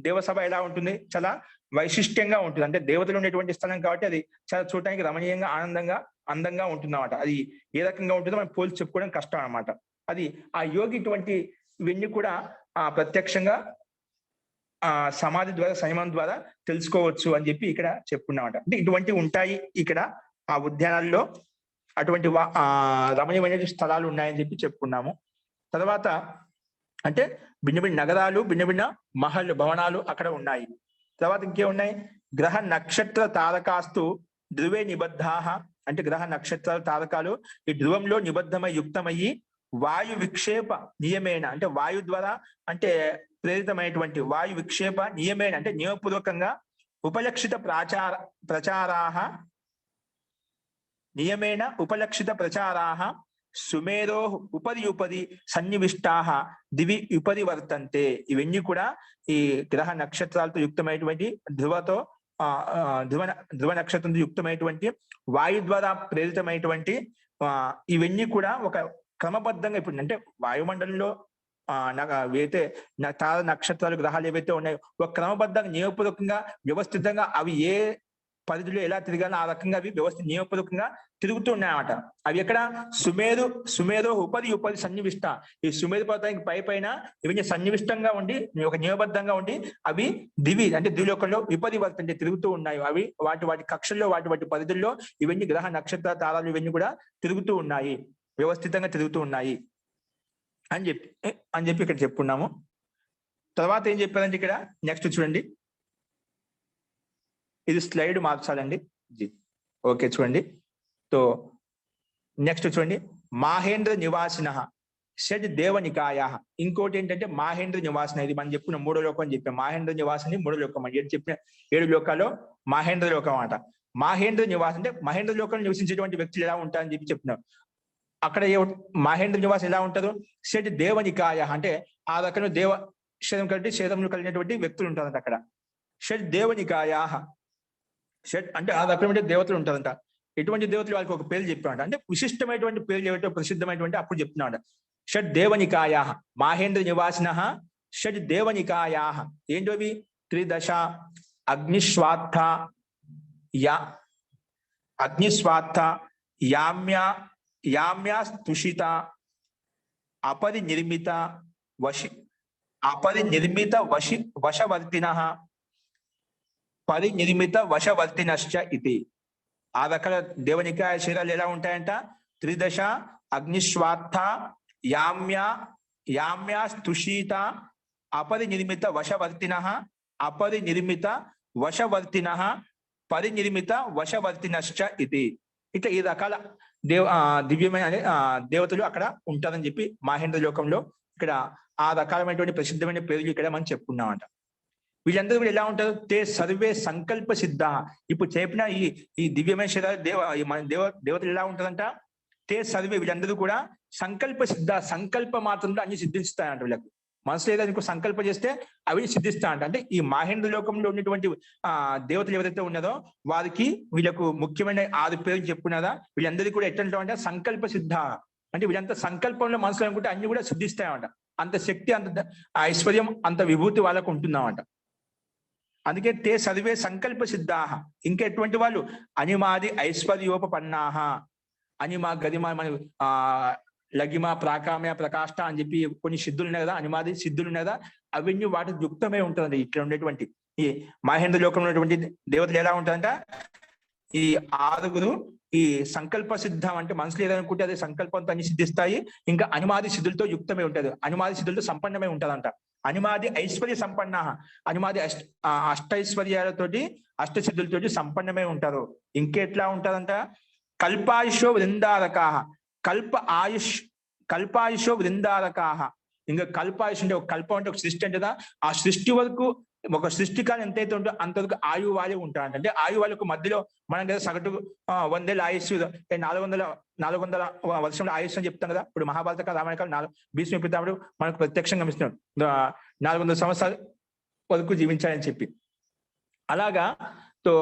దేవసభ ఎలా ఉంటుంది, చాలా వైశిష్ట్యంగా ఉంటుంది. అంటే దేవతలు ఉన్నటువంటి స్థలం కాబట్టి అది చాలా చూడడానికి రమణీయంగా ఆనందంగా అందంగా ఉంటుంది అన్నమాట. అది ఏ రకంగా ఉంటుందో మనం పోల్చి చెప్పుకోవడం కష్టం అన్నమాట. అది ఆ యోగి ఇటువంటి ఇవన్నీ కూడా ప్రత్యక్షంగా సమాధి ద్వారా సంయమనం ద్వారా తెలుసుకోవచ్చు అని చెప్పి ఇక్కడ చెప్పుకున్నామట. అంటే ఇటువంటివి ఉంటాయి ఇక్కడ ఆ ఉద్యానాల్లో, అటువంటి రమణీయమైన స్థలాలు ఉన్నాయని చెప్పి చెప్పుకున్నాము. తర్వాత అంటే భిన్న భిన్న నగరాలు, భిన్న భిన్న మహల్ భవనాలు అక్కడ ఉన్నాయి. తర్వాత ఇంకే ఉన్నాయి, గ్రహ నక్షత్ర తారకాస్తు ధ్రువే నిబద్ధాహ. అంటే గ్రహ నక్షత్రాలు తారకాలు ఈ ధ్రువంలో నిబద్ధమై యుక్తమయ్యి వాయు విక్షేప నియమేన, అంటే వాయు ద్వారా అంటే ప్రేరితమైనటువంటి వాయు విక్షేప నియమేన అంటే నియమపూర్వకంగా ఉపలక్షిత ప్రచారాహ నియమేన ఉపలక్షిత ప్రచారాహ సుమేరో ఉపరి సన్నివిష్టాహ దివి ఉపరి వర్తంతే. ఇవన్నీ కూడా ఈ గ్రహ నక్షత్రాలతో యుక్తమైనటువంటి ధ్రువ నక్షత్రంతో యుక్తమైనటువంటి వాయు ద్వారా ప్రేరితమైనటువంటి ఇవన్నీ కూడా ఒక క్రమబద్ధంగా ఇప్పుడు అంటే వాయుమండలంలో ఏవైతే తార నక్షత్రాలు గ్రహాలు ఏవైతే ఉన్నాయో ఒక క్రమబద్ధంగా నియమపూర్వకంగా వ్యవస్థితంగా అవి ఏ పరిధిలో ఎలా తిరగాలో ఆ రకంగా అవి నియమపూర్వకంగా తిరుగుతూ ఉన్నాయన్నమాట. అవి ఎక్కడ సుమేరు ఉపరి సన్నివిష్ట, ఈ సుమేరు పర్వతానికి పైన ఇవన్నీ సన్నివిష్టంగా ఉండి ఒక నియమబద్ధంగా ఉండి అవి దివి అంటే ద్విలోకంలో విపరి వర్తంటే తిరుగుతూ ఉన్నాయి. అవి వాటి కక్షల్లో వాటి పరిధుల్లో ఇవన్నీ గ్రహ నక్షత్ర తారాలు ఇవన్నీ కూడా తిరుగుతూ ఉన్నాయి, వ్యవస్థితంగా తిరుగుతూ ఉన్నాయి అని చెప్పి ఇక్కడ చెప్పుకున్నాము. తర్వాత ఏం చెప్పారంటే ఇక్కడ నెక్స్ట్ చూడండి, ఇది స్లైడ్ మార్చాలండి. ఓకే చూడండి. సో నెక్స్ట్ చూడండి, మాహేంద్ర నివాసిన షడ్ దేవనికాయ. ఇంకోటి ఏంటంటే మాహేంద్ర నివాసన, ఇది మనం చెప్పిన మూడో లోకం అని చెప్పాం. మాహేంద్ర నివాసని మూడో లోకం అని చెప్పిన 7 లోకాల్లో మాహేంద్ర లోకం అన్నమాట. మాహేంద్ర నివాసం అంటే మహేంద్ర లోకంలో నివసించేటువంటి వ్యక్తులు ఎలా ఉంటారని చెప్పి చెప్పినాం. అక్కడ మహేంద్ర నివాసం ఎలా ఉంటారు, షడ్ దేవనికాయ అంటే ఆ రకంగా శరీరం కలిగి శరీరంలో కలిగినటువంటి వ్యక్తులు ఉంటారంట అక్కడ. షడ్ దేవనికాయ, షడ్ అంటే ఆ రకమైన దేవతలు ఉంటారంట. ఎటువంటి దేవతలు వాళ్ళకి ఒక పేరు చెప్పామంట, అంటే విశిష్టమైనటువంటి పేర్లు ఏవైతే ప్రసిద్ధమైనటువంటి అప్పుడు చెప్తున్నాడు. షడ్ దేవనికాయ మాహేంద్ర నివాసిన షడ్ దేవనికాయ. ఏంటోవి, త్రిదశ అగ్నిస్వార్థ యామ్యా స్తుషిత అపరినిర్మిత వశవర్తిన పరినిర్మిత వశవర్తినశ్చ ఇది. ఆ రకాల దేవనికాయ శరీరాలు ఎలా ఉంటాయంట, త్రిదశ అగ్నిస్వార్థ యామ్యా స్తుషిత అపరినిర్మిత వశవర్తిన పరినిర్మిత వశవర్తినశ్చ ఇది. ఇట్లా ఈ రకాల దివ్యమైన దేవతలు అక్కడ ఉంటారని చెప్పి మాహేంద్ర లోకంలో ఇక్కడ ఆ రకాలమైనటువంటి ప్రసిద్ధమైన పేర్లు ఇక్కడ మనం చెప్పుకున్నామంట. వీళ్ళందరూ కూడా ఎలా ఉంటారు, తే సర్వే సంకల్ప సిద్ధ. ఇప్పుడు చెప్పిన ఈ దివ్యమైన శరీరాలు దేవతలు ఎలా ఉంటారంట, తే సర్వే వీళ్ళందరూ కూడా సంకల్ప సిద్ధ, సంకల్ప మాత్రంలో అన్ని సిద్ధిస్తాయంట. వీళ్ళకు మనసులో ఏదో ఇంకో సంకల్ప చేస్తే అవి సిద్ధిస్తాయంట. అంటే ఈ మాహేంద్ర లోకంలో ఉన్నటువంటి దేవతలు ఎవరైతే ఉన్నారో వారికి వీళ్ళకు ముఖ్యమైన 6 పేర్లు చెప్పుకున్నారా, వీళ్ళందరికీ కూడా ఎట్లా అంటే సంకల్ప సిద్ధ. అంటే వీళ్ళంతా సంకల్పంలో మనసులో అనుకుంటే అన్ని కూడా సిద్ధిస్తాయన్నమాట. అంత శక్తి, అంత ఐశ్వర్యం, అంత విభూతి వాళ్ళకు ఉంటుందన్నమాట. అందుకే తే సర్వే సంకల్ప సిద్ధాహ. ఇంకా ఎటువంటి వాళ్ళు, అనిమాది ఐశ్వర్యోపన్నాహ. అనిమ గరిమ మన లగిమ ప్రాకామ్య ప్రకాష్ట అని చెప్పి కొన్ని సిద్ధులు ఉన్నాయి కదా, అనిమాది సిద్ధులు ఉన్నాయి కదా, అవన్నీ వాటి యుక్తమే ఉంటుందండి. ఇక్కడ ఉండేటువంటి ఈ మహేంద్ర లోకంలో ఉన్నటువంటి దేవతలు ఎలా ఉంటారంట, ఈ 6 ఈ సంకల్ప సిద్ధం అంటే మనసులో ఏదనుకుంటే అదే సంకల్పంతో అన్ని సిద్ధిస్తాయి. ఇంకా అనిమాది సిద్ధులతో యుక్తమే ఉంటుంది, అనిమాది సిద్ధులతో సంపన్నమై ఉంటుందంట. అనిమాది ఐశ్వర్య సంపన్న, అనిమాది అష్టైశ్వర్యాలతోటి అష్టసిద్ధులతోటి సంపన్నమై ఉంటారు. ఇంకెట్లా ఉంటారంట, కల్పాయుషో వృందారకా. కల్పాయుషో వృందారకా. ఇంకా కల్పాయుష్ అంటే ఒక కల్పం అంటే ఒక సృష్టి అంటే ఆ సృష్టి వరకు ఒక సృష్టి కాలం ఎంతైతే ఉంటుందో అంతవరకు ఆయు వాళ్ళే ఉంటారంట. అంటే ఆయు వాళ్ళకు మధ్యలో మనం కదా సగటు 100 ఏళ్ళ ఆయుష్, 400 వర్షంలో ఆయుష్ అని చెప్తాం కదా. ఇప్పుడు మహాభారత కాలం, రామాయణ కాలం, భీష్మ పితామహుడు మనకు ప్రత్యక్షంగా గమనిస్తున్నాడు. 400 సంవత్సరాలు వరకు జీవించాలని చెప్పి. అలాగా తో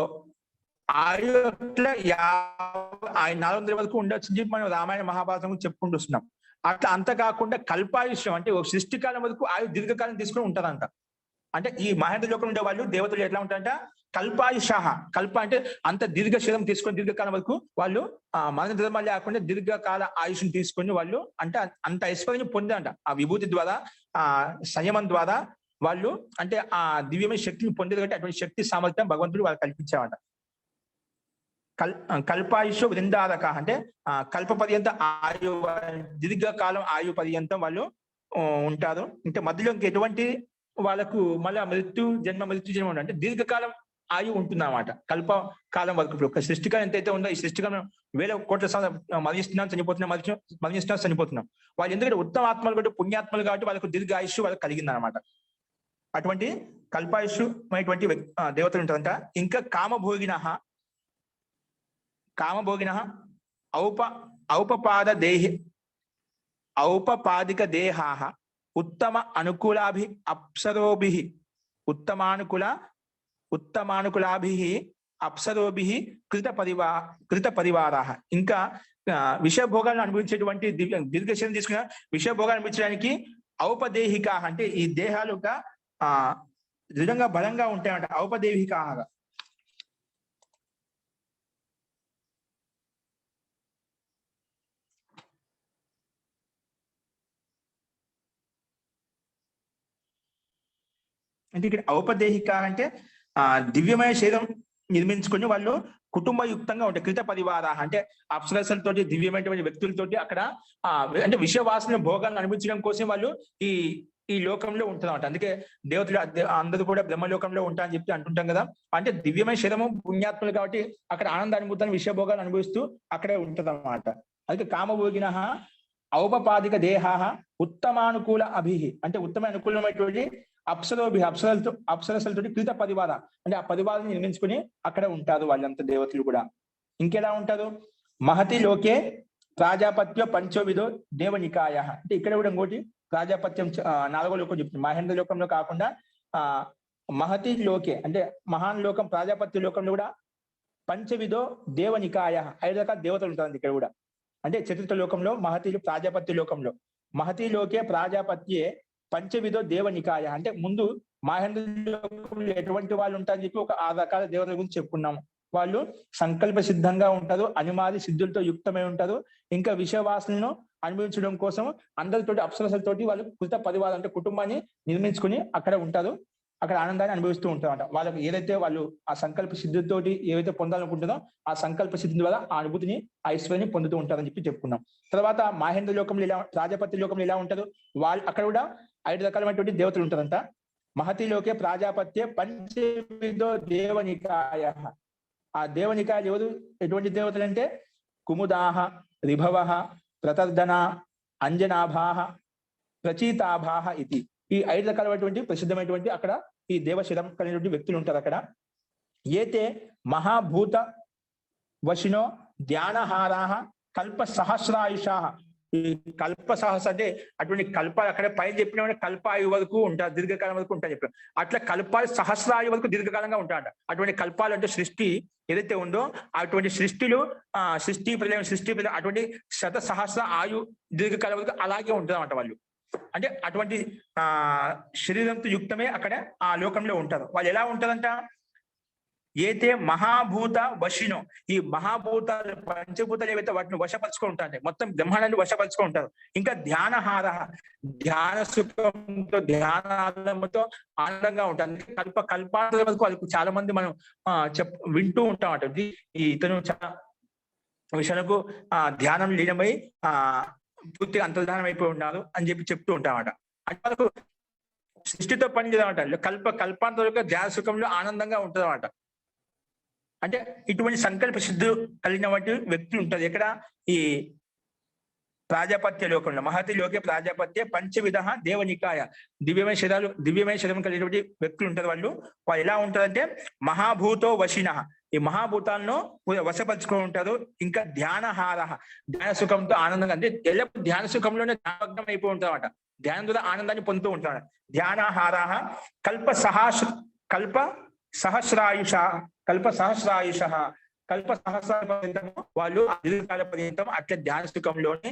ఆయు 400 వరకు ఉండొచ్చు చెప్పి మనం రామాయణ మహాభారతం చెప్పుకుంటూ వస్తున్నాం. అట్లా అంత కాకుండా కల్పాయుష్యం అంటే ఒక సృష్టికాలం వరకు ఆయు దీర్ఘకాలం తీసుకుని ఉంటారంట. అంటే ఈ మహేంద్ర లోకంలో ఉండే వాళ్ళు దేవతలు ఎట్లా ఉంటారంట, కల్పాయుషాహ. కల్ప అంటే అంత దీర్ఘశీలం తీసుకొని దీర్ఘకాలం వరకు వాళ్ళు మరణ ధర్మాలు లేకుండా దీర్ఘకాల ఆయుష్ని తీసుకొని వాళ్ళు అంటే అంత ఐశ్వర్యం పొందారంట. ఆ విభూతి ద్వారా, ఆ సంయమం ద్వారా వాళ్ళు అంటే ఆ దివ్యమైన శక్తిని పొందేది కాబట్టి అటువంటి శక్తి సామర్థ్యం భగవంతుడు వాళ్ళు కల్పించారంట. కల్పాయుషు వృందారక అంటే కల్ప పర్యంత ఆయు, దీర్ఘకాలం ఆయు పర్యంతం వాళ్ళు ఉంటారు. అంటే మధ్యలో ఇంక ఎటువంటి వాళ్ళకు మళ్ళీ మృత్యు జన్మ అంటే దీర్ఘకాలం ఆయు ఉంటుంది అన్నమాట. కల్ప కాలం వరకు. ఇప్పుడు ఒక సృష్టికాలం ఎంతైతే ఉందో ఈ సృష్టికాలం 1000 కోట్ల మరణిస్తున్నాం, చనిపోతున్నాం. వాళ్ళు ఎందుకంటే ఉత్తమ ఆత్మలు కాబట్టి, పుణ్యాత్మలు కాబట్టి వాళ్ళకు దీర్ఘ ఆయుష్ వాళ్ళకి కలిగింది అనమాట. అటువంటి కల్పాయుషు అనేటువంటి దేవతలు ఉంటారంట. ఇంకా కామభోగిన ఔపపాదిక దేహాః ఉత్తమ అనుకూలాభి అప్సరోభిః ఉత్తమానుకూలాభిః అప్సరోభిః కృత పరివారాః. ఇంకా విషయభోగాలను అనుభవించేటువంటి దీర్ఘశీలం తీసుకున్న విషయభోగాలు అనుభవించడానికి ఔపదేహిక అంటే ఈ దేహాలు దృఢంగా బలంగా ఉంటాయంట. ఔపదేహికాగా అంటే ఇక్కడ ఔపదేహిక అంటే దివ్యమైన శరీరం నిర్మించుకొని వాళ్ళు కుటుంబయుక్తంగా ఉంటాయి. కృత పరివార అంటే అప్సరసలతోటి, దివ్యమైనటువంటి వ్యక్తులతోటి అక్కడ అంటే విషయవాసన భోగాలను అనిపించడం కోసం వాళ్ళు ఈ లోకంలో ఉంటున్నమాట. అందుకే దేవతలు అందరూ కూడా బ్రహ్మలోకంలో ఉంటా అని చెప్పి అంటుంటాం కదా. అంటే దివ్యమైన శరీరము పుణ్యాత్ములు కాబట్టి అక్కడ ఆనందానుభూతాన్ని, విషయభోగాలు అనుభవిస్తూ అక్కడే ఉంటది అన్నమాట. అందుకే కామభోగిన ఔపపాదిక దేహాః ఉత్తమానుకూల అభిః అంటే ఉత్తమ అనుకూలమైనటువంటి అప్సరసలతోటి కృత పరివార అంటే ఆ పరివారాన్ని నిర్మించుకుని అక్కడ ఉంటారు వాళ్ళంతా దేవతలు కూడా. ఇంకెలా ఉంటారు, మహతి లోకే ప్రాజాపత్య పంచోవిధో దేవనికాయ అంటే ఇక్కడ కూడా ఇంకోటి ప్రాజాపత్యం 4వ లోకం చెప్తుంది. మహేంద్ర లోకంలో కాకుండా మహతి లోకే అంటే మహాన్ లోకం ప్రాజాపత్య లోకంలో కూడా పంచవిధో దేవనికాయ 5 రకాల దేవతలు ఉంటారు ఇక్కడ కూడా. అంటే చతుర్థ లోకంలో మహతిలు, ప్రాజాపత్య లోకంలో మహతి లోకే ప్రాజాపత్యే పంచవిధో దేవనికాయ అంటే ముందు మహేంద్ర లోకంలో ఎటువంటి వాళ్ళు ఉంటారని చెప్పి ఒక 6 రకాల దేవతల గురించి చెప్పుకున్నాము. వాళ్ళు సంకల్ప సిద్ధంగా ఉంటారు, అనిమాది సిద్ధులతో యుక్తమై ఉంటారు. ఇంకా విషయవాసనను అనుభవించడం కోసం అందరితోటి అప్సరసలతోటి వాళ్ళు కృత పరివారం అంటే కుటుంబాన్ని నిర్మించుకుని అక్కడ ఉంటారు. అక్కడ ఆనందాన్ని అనుభవిస్తూ ఉంటారన్నమాట. వాళ్ళకి ఏదైతే వాళ్ళు ఆ సంకల్ప సిద్ధితోటి ఏవైతే పొందాలనుకుంటుందో ఆ సంకల్ప సిద్ధి ద్వారా ఆ అనుభూతిని, ఆ ఐశ్వర్యాన్ని పొందుతూ ఉంటారని చెప్పి చెప్పుకున్నాం. తర్వాత మహేంద్ర లోకంలో ఇలా, ప్రాజాపత్య లోకంలో ఎలా ఉంటారు, వాళ్ళు అక్కడ కూడా 5 రకాలైనటువంటి దేవతలు ఉంటారంట. మహతిలోకే ప్రాజాపత్య పంచవిధో దేవనికాయ. ఆ దేవనికాయలు ఎవరు, ఎటువంటి దేవతలు అంటే కుముదాహ, రిభవ, ప్రతర్దన, అంజనాభాహ, ప్రచీతాభాహ ఇది. ఈ 5 రకాలైనటువంటి ప్రసిద్ధమైనటువంటి అక్కడ ఈ దేవశిరం కలిగినటువంటి వ్యక్తులు ఉంటారు అక్కడ. ఏతే మహాభూత వశినో ధ్యానహారాహ కల్ప సహస్రాయుషాహ. ఈ కల్ప సహస్ర అంటే అటువంటి కల్పాలు అక్కడ పైన చెప్పిన కల్పాయు వరకు ఉంటారు, దీర్ఘకాలం వరకు ఉంటాయని చెప్పారు. అట్లా కల్పాలు సహస్రాయు వరకు దీర్ఘకాలంగా ఉంటాయట. అటువంటి కల్పాలు అంటే సృష్టి ఏదైతే ఉందో అటువంటి సృష్టిలు సృష్టి ప్రళయం అటువంటి సహస్ర ఆయు దీర్ఘకాలం వరకు అలాగే ఉంటుంది అన్నమాట వాళ్ళు. అంటే అటువంటి శరీరంతో యుక్తమే అక్కడ ఆ లోకంలో ఉంటారు. వాళ్ళు ఎలా ఉంటారంట, ఏతే మహాభూత వశినో. ఈ మహాభూతాలు పంచభూతాలు ఏవైతే వాటిని వశపరుచుకొని ఉంటాయి, మొత్తం బ్రహ్మాండాన్ని వశపరుచుకొని ఉంటారు. ఇంకా ధ్యానహార, ధ్యాన సుఖంతో, ధ్యానంతో ఆనందంగా ఉంటారు. కల్పాంతరం వరకు వాళ్ళకు చాలా మంది మనం వింటూ ఉంటాం అంట. ఇతను చాలా విషయాలకు ధ్యానం లీనమై పూర్తిగా అంతర్ధానం అయిపోయి ఉన్నారు అని చెప్పి చెప్తూ ఉంటామట. అంటే వాళ్ళకు సృష్టితో పని చేయదన్నమాట. కల్పాంతరం ధ్యాన సుఖంలో ఆనందంగా ఉంటుంది అన్నమాట. అంటే ఇటువంటి సంకల్ప సిద్ధి కలిగినటువంటి వ్యక్తులు ఉంటారు ఎక్కడ, ఈ ప్రాజాపత్య లోకంలో. మహతి లోకే ప్రాజాపత్య పంచవిధ దేవనికాయ దివ్యమైన శరీరం కలిగినటువంటి వ్యక్తులు ఉంటారు. వాళ్ళు ఎలా ఉంటారంటే మహాభూతో వశిన, ఈ మహాభూతాలను వశపరుచుకొని ఉంటారు. ఇంకా ధ్యానహార, ధ్యాన సుఖంతో ఆనందంగా అంటే ఎల్లప్పుడు ధ్యాన సుఖంలోనే ధ్యానమగ్నం అయిపోయి ఉంటారు అన్నమాట. ధ్యానం ద్వారా ఆనందాన్ని పొందుతూ ఉంటాడు. ధ్యానాహారాహ కల్ప సహస్రాయుష పర్యంతము వాళ్ళు దీర్ఘకాల పర్యంతం అట్లా ధ్యాన సుఖంలోనే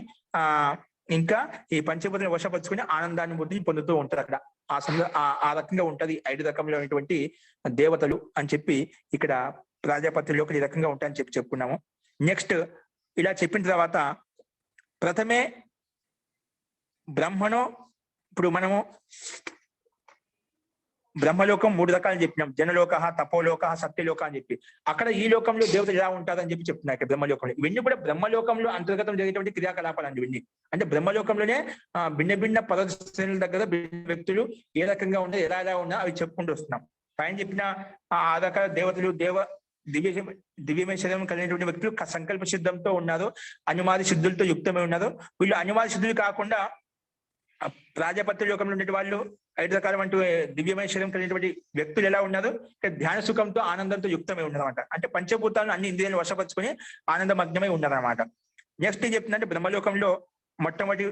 ఇంకా ఈ పంచభూతాలను వశపరుచుకుని ఆనందాన్ని బుద్ధిని పొందుతూ ఉంటారు అక్కడ. ఆ సమయంలో ఆ రకంగా ఉంటది 5 రకంలో ఉన్నటువంటి దేవతలు అని చెప్పి ఇక్కడ ప్రజాపతిలో ఈ రకంగా ఉంటాయని చెప్పి చెప్పుకున్నాము. నెక్స్ట్ ఇలా చెప్పిన తర్వాత ప్రథమే బ్రహ్మణో, ఇప్పుడు మనము బ్రహ్మలోకం 3 రకాలు చెప్పినాం. జనలోక, తపోలోక, సత్యలోక అని చెప్పి. అక్కడ ఈ లోకంలో దేవతలు ఎలా ఉంటారని చెప్పి చెప్తున్నారు ఇక్కడ బ్రహ్మలోకంలో. ఇవన్నీ కూడా బ్రహ్మలోకంలో అంతర్గతం జరిగేటువంటి క్రియాకలాపాలు అండి ఇవన్నీ. అంటే బ్రహ్మలోకంలోనే భిన్న పర్వత శ్రేణుల దగ్గర భిన్న వ్యక్తులు ఏ రకంగా ఉన్నా ఎలా ఉన్నా అవి చెప్పుకుంటూ వస్తున్నాం. పైన చెప్పిన ఆ రకాల దేవతలు దివ్యమయ శరీరం కలిగినటువంటి వ్యక్తులు సంకల్ప సిద్ధంతో ఉన్నారు, అనుమాది సిద్ధులతో యుక్తమై ఉన్నారు. వీళ్ళు అనుమాది సిద్ధులు కాకుండా ప్రాజాపత్య లోకంలో ఉండే వాళ్ళు 5 రకాలైన దివ్యమయ శరీరం కలిగినటువంటి వ్యక్తులు ఎలా ఉన్నారు, ధ్యాన సుఖంతో ఆనందంతో యుక్తమై ఉన్నారన్నమాట. అంటే పంచభూతాలను అన్ని ఇంద్రియాలను వశపరుచుకొని ఆనందమగ్నమై ఉన్నారన్నమాట. నెక్స్ట్ ఏం చెప్తుందంటే బ్రహ్మలోకంలో మొట్టమొదటి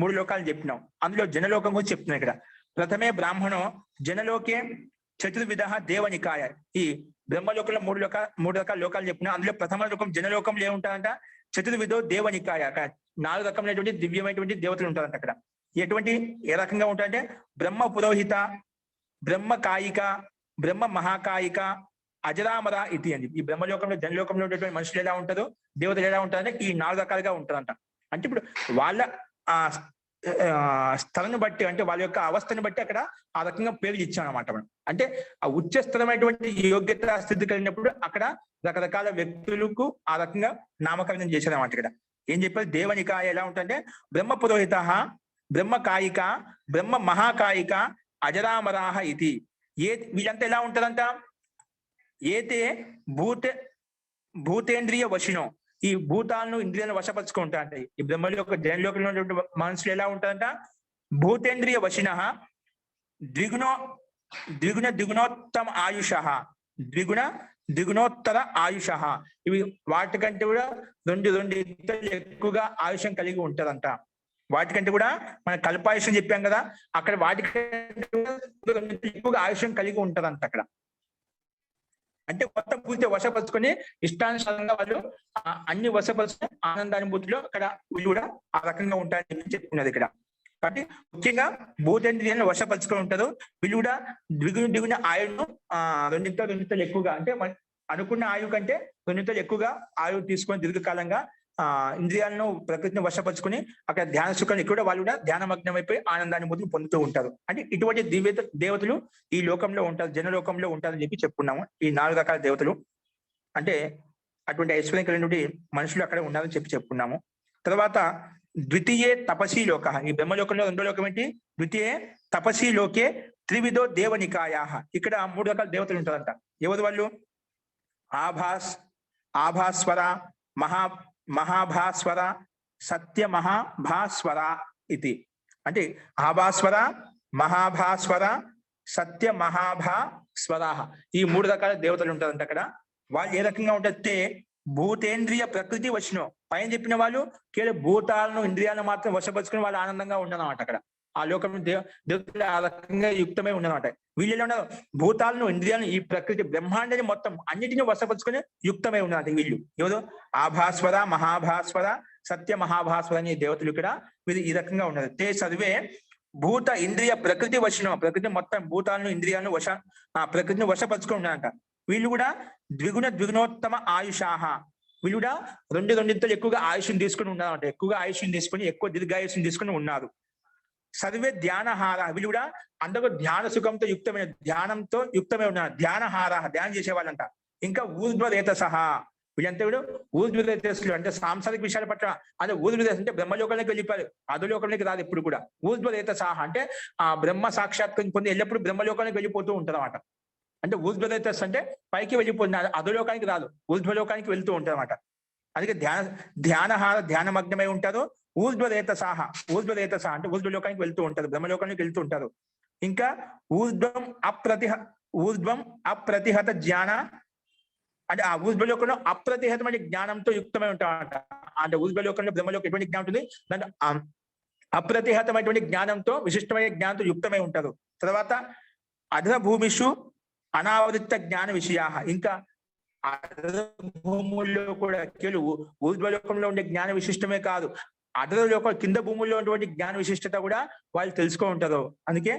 3 లోకాలు చెప్పినాం. అందులో జనలోకం గురించి చెప్తున్నాం ఇక్కడ. ప్రథమే బ్రాహ్మణో జనలోకే చతుర్విధ దేవనికాయ. ఈ బ్రహ్మలోకంలో 3 రకాల లోకాలు చెప్పినా అందులో ప్రథమ లోకం జనలోకంలో ఏముంటారంట, చతుర్విధో దేవనికాయ. అక్కడ 4 రకమైనటువంటి దివ్యమైనటువంటి దేవతలు ఉంటారంట అక్కడ. ఏ రకంగా ఉంటాయంటే బ్రహ్మ పురోహిత, బ్రహ్మ కాయిక, బ్రహ్మ మహాకాయిక, అజరామర ఇది అని. ఈ బ్రహ్మలోకంలో జనలోకంలో ఉండేటువంటి మనుషులు ఎలా ఉంటారో దేవతలు ఎలా ఉంటారంటే ఈ 4 రకాలుగా ఉంటారంట. అంటే ఇప్పుడు వాళ్ళ స్థలను బట్టి, అంటే వాళ్ళ యొక్క అవస్థని బట్టి అక్కడ ఆ రకంగా పేర్లు ఇచ్చామన్నమాట మనం. అంటే ఆ ఉచ్చస్థలమైనటువంటి యోగ్యత స్థితి కలిగినప్పుడు అక్కడ రకరకాల వ్యక్తులకు ఆ రకంగా నామకరణం చేశారన్నమాట. ఇక్కడ ఏం చెప్పారు, దేవనికాయ ఎలా ఉంటుందంటే బ్రహ్మ పురోహిత, బ్రహ్మ కాయిక, బ్రహ్మ మహాకాయిక, అజరామరాహ ఇది. వీళ్ళంతా ఎలా ఉంటారంట, ఏతే భూతేంద్రియ వశినో, ఈ భూతాలను ఇంద్రియాలను వశపరుచుకుంటా అంటే ఈ బ్రహ్మలోక జనలోకంలో ఉన్నటువంటి మనుషులు ఎలా ఉంటారంట, భూతేంద్రియ వశిన ద్విగుణోత్తమ ఆయుష, ద్విగుణోత్తర ఆయుష. ఇవి వాటికంటే కూడా రెండు ఎక్కువగా ఆయుషం కలిగి ఉంటారంట. వాటికంటే కూడా మన కల్పాయుషం చెప్పాం కదా, అక్కడ వాటికంటే ఎక్కువగా ఆయుషం కలిగి ఉంటదంట అక్కడ. అంటే మొత్తం పూర్తి వశపరుచుకొని ఇష్టానుసారంగా వాళ్ళు అన్ని వశపరుచుకుని ఆనందానుభూతిలో అక్కడ వీళ్ళు కూడా ఆ రకంగా ఉంటారని చెప్పుకున్నది ఇక్కడ. కాబట్టి ముఖ్యంగా భూతేంద్రియాలను వశపరుచుకొని ఉంటారు. వీళ్ళు కూడా ద్విగుణ ఆయువును రెండింతలు ఎక్కువగా, అంటే అనుకున్న ఆయువు కంటే రెండింతలు ఎక్కువగా ఆయువు తీసుకొని దీర్ఘకాలంగా ఇంద్రియాలను ప్రకృతిని వశపరుచుకుని అక్కడ ధ్యాన సుఖాన్ని కూడా వాళ్ళు కూడా ధ్యానమగ్నం అయిపోయి ఆనందానుభూతిని పొందుతూ ఉంటారు. అంటే ఇటువంటి దేవతలు ఈ లోకంలో ఉంటారు, జనలోకంలో ఉంటారని చెప్పి చెప్పుకున్నాము. ఈ 4 రకాల దేవతలు అంటే అటువంటి ఐశ్వర్యం కలిగినటువంటి మనుషులు అక్కడ ఉన్నారని చెప్పి చెప్పుకున్నాము. తర్వాత ద్వితీయే తపసీ లోక, ఈ బ్రహ్మలోకంలో 2వ లోకం ఏంటి, ద్వితీయే తపసీ లోకే త్రివిధో దేవనికాయా. ఇక్కడ 3 రకాల దేవతలు ఉంటారంట. ఎవరు వాళ్ళు, ఆభాస్వర, మహాభాస్వర, సత్య మహాభాస్వర ఇది. అంటే ఆభాస్వర, మహాభాస్వర, సత్య మహాభాస్వర, ఈ 3 రకాల దేవతలు ఉంటారంట అక్కడ. వాళ్ళు ఏ రకంగా ఉంటే భూతేంద్రియ ప్రకృతి వశినో, పైన చెప్పిన వాళ్ళు కేవలం భూతాలను ఇంద్రియాలను మాత్రం వశపరుచుకుని వాళ్ళు ఆనందంగా ఉండనమాట అక్కడ. ఆ లోకం దేవతలు ఆ రకంగా యుక్తమై ఉండనమాట. వీళ్ళు ఉన్నారు భూతాలను ఇంద్రియాలను ఈ ప్రకృతి బ్రహ్మాండాన్ని మొత్తం అన్నిటిని వశపరుచుకుని యుక్తమై ఉన్నారు వీళ్ళు. ఎవరు, ఆభాస్వర, మహాభాస్వర, సత్య మహాభాస్వర అనే దేవతలు ఇక్కడ వీళ్ళు ఈ రకంగా ఉన్నారు. తే సర్వే భూత ఇంద్రియ ప్రకృతి వశినో, ప్రకృతి మొత్తం భూతాలను ఇంద్రియాలను ప్రకృతిని వశపరుచుకుని ఉన్నారంట. వీళ్ళు కూడా ద్విగుణోత్తమ ఆయుషాహ, వీళ్ళు కూడా రెండింతలు ఎక్కువగా ఆయుష్ని తీసుకుని ఉన్నారంట. ఎక్కువగా ఆయుష్ని తీసుకుని ఎక్కువ దీర్ఘాయుష్ని తీసుకుని ఉన్నారు. సర్వే ధ్యానహార, వీళ్ళు కూడా అందరూ ధ్యాన సుఖంతో ధ్యానంతో యుక్తమై ఉన్నారు. ధ్యానహార, ధ్యానం చేసేవాళ్ళంట. ఇంకా ఊర్ధ్వరేత సహా, వీళ్ళంతా కూడా ఊర్ధ్వరేతసులు, అంటే సాంసారిక విషయాల పట్ల. అదే ఊర్ధ్వరేత అంటే బ్రహ్మలోకంలోకి వెళ్ళిపోయారు, అధోలోకంలోకి రాదు ఎప్పుడు కూడా. ఊర్ధ్వరేత సహా అంటే ఆ బ్రహ్మ సాక్షాత్కారం పొంది ఎల్లప్పుడు బ్రహ్మలోకానికి వెళ్ళిపోతూ ఉంటారు అన్నమాట. అంటే ఊర్ధ్వరేతస్ అంటే పైకి వెళ్ళిపోతుంది, అధోలోకానికి రాదు, ఊర్ధ్వలోకానికి వెళ్తూ ఉంటారు అన్నమాట. అందుకే ధ్యానహార, ధ్యానమగ్నమై ఉంటారు. ఊర్ధ్వరేత సహా అంటే ఊర్ధ్వలోకానికి వెళ్తూ ఉంటారు, బ్రహ్మలోకానికి వెళ్తూ ఉంటారు. ఇంకా ఊర్ధ్వం అప్రతిహత జ్ఞాన, అంటే ఆ ఊర్ధ్వలోకంలో అప్రతిహతమైన జ్ఞానంతో యుక్తమై ఉంటారంట. అంటే ఊర్ధ్వలోకంలో బ్రహ్మలోకం ఎటువంటి జ్ఞానం ఉంటుంది, దాని అప్రతిహతమైనటువంటి జ్ఞానంతో విశిష్టమైన జ్ఞానంతో యుక్తమై ఉంటారు. తర్వాత అధ భూమిషు అనావృత జ్ఞాన విషయా, ఇంకా అధ భూముల్లో కూడా కేవలం ఊర్ధ్వలోకంలో ఉండే జ్ఞాన విశిష్టమే కాదు, అధ లోకం కింద భూముల్లో ఉన్నటువంటి జ్ఞాన విశిష్టత కూడా వాళ్ళు తెలుసుకో ఉంటారు. అందుకే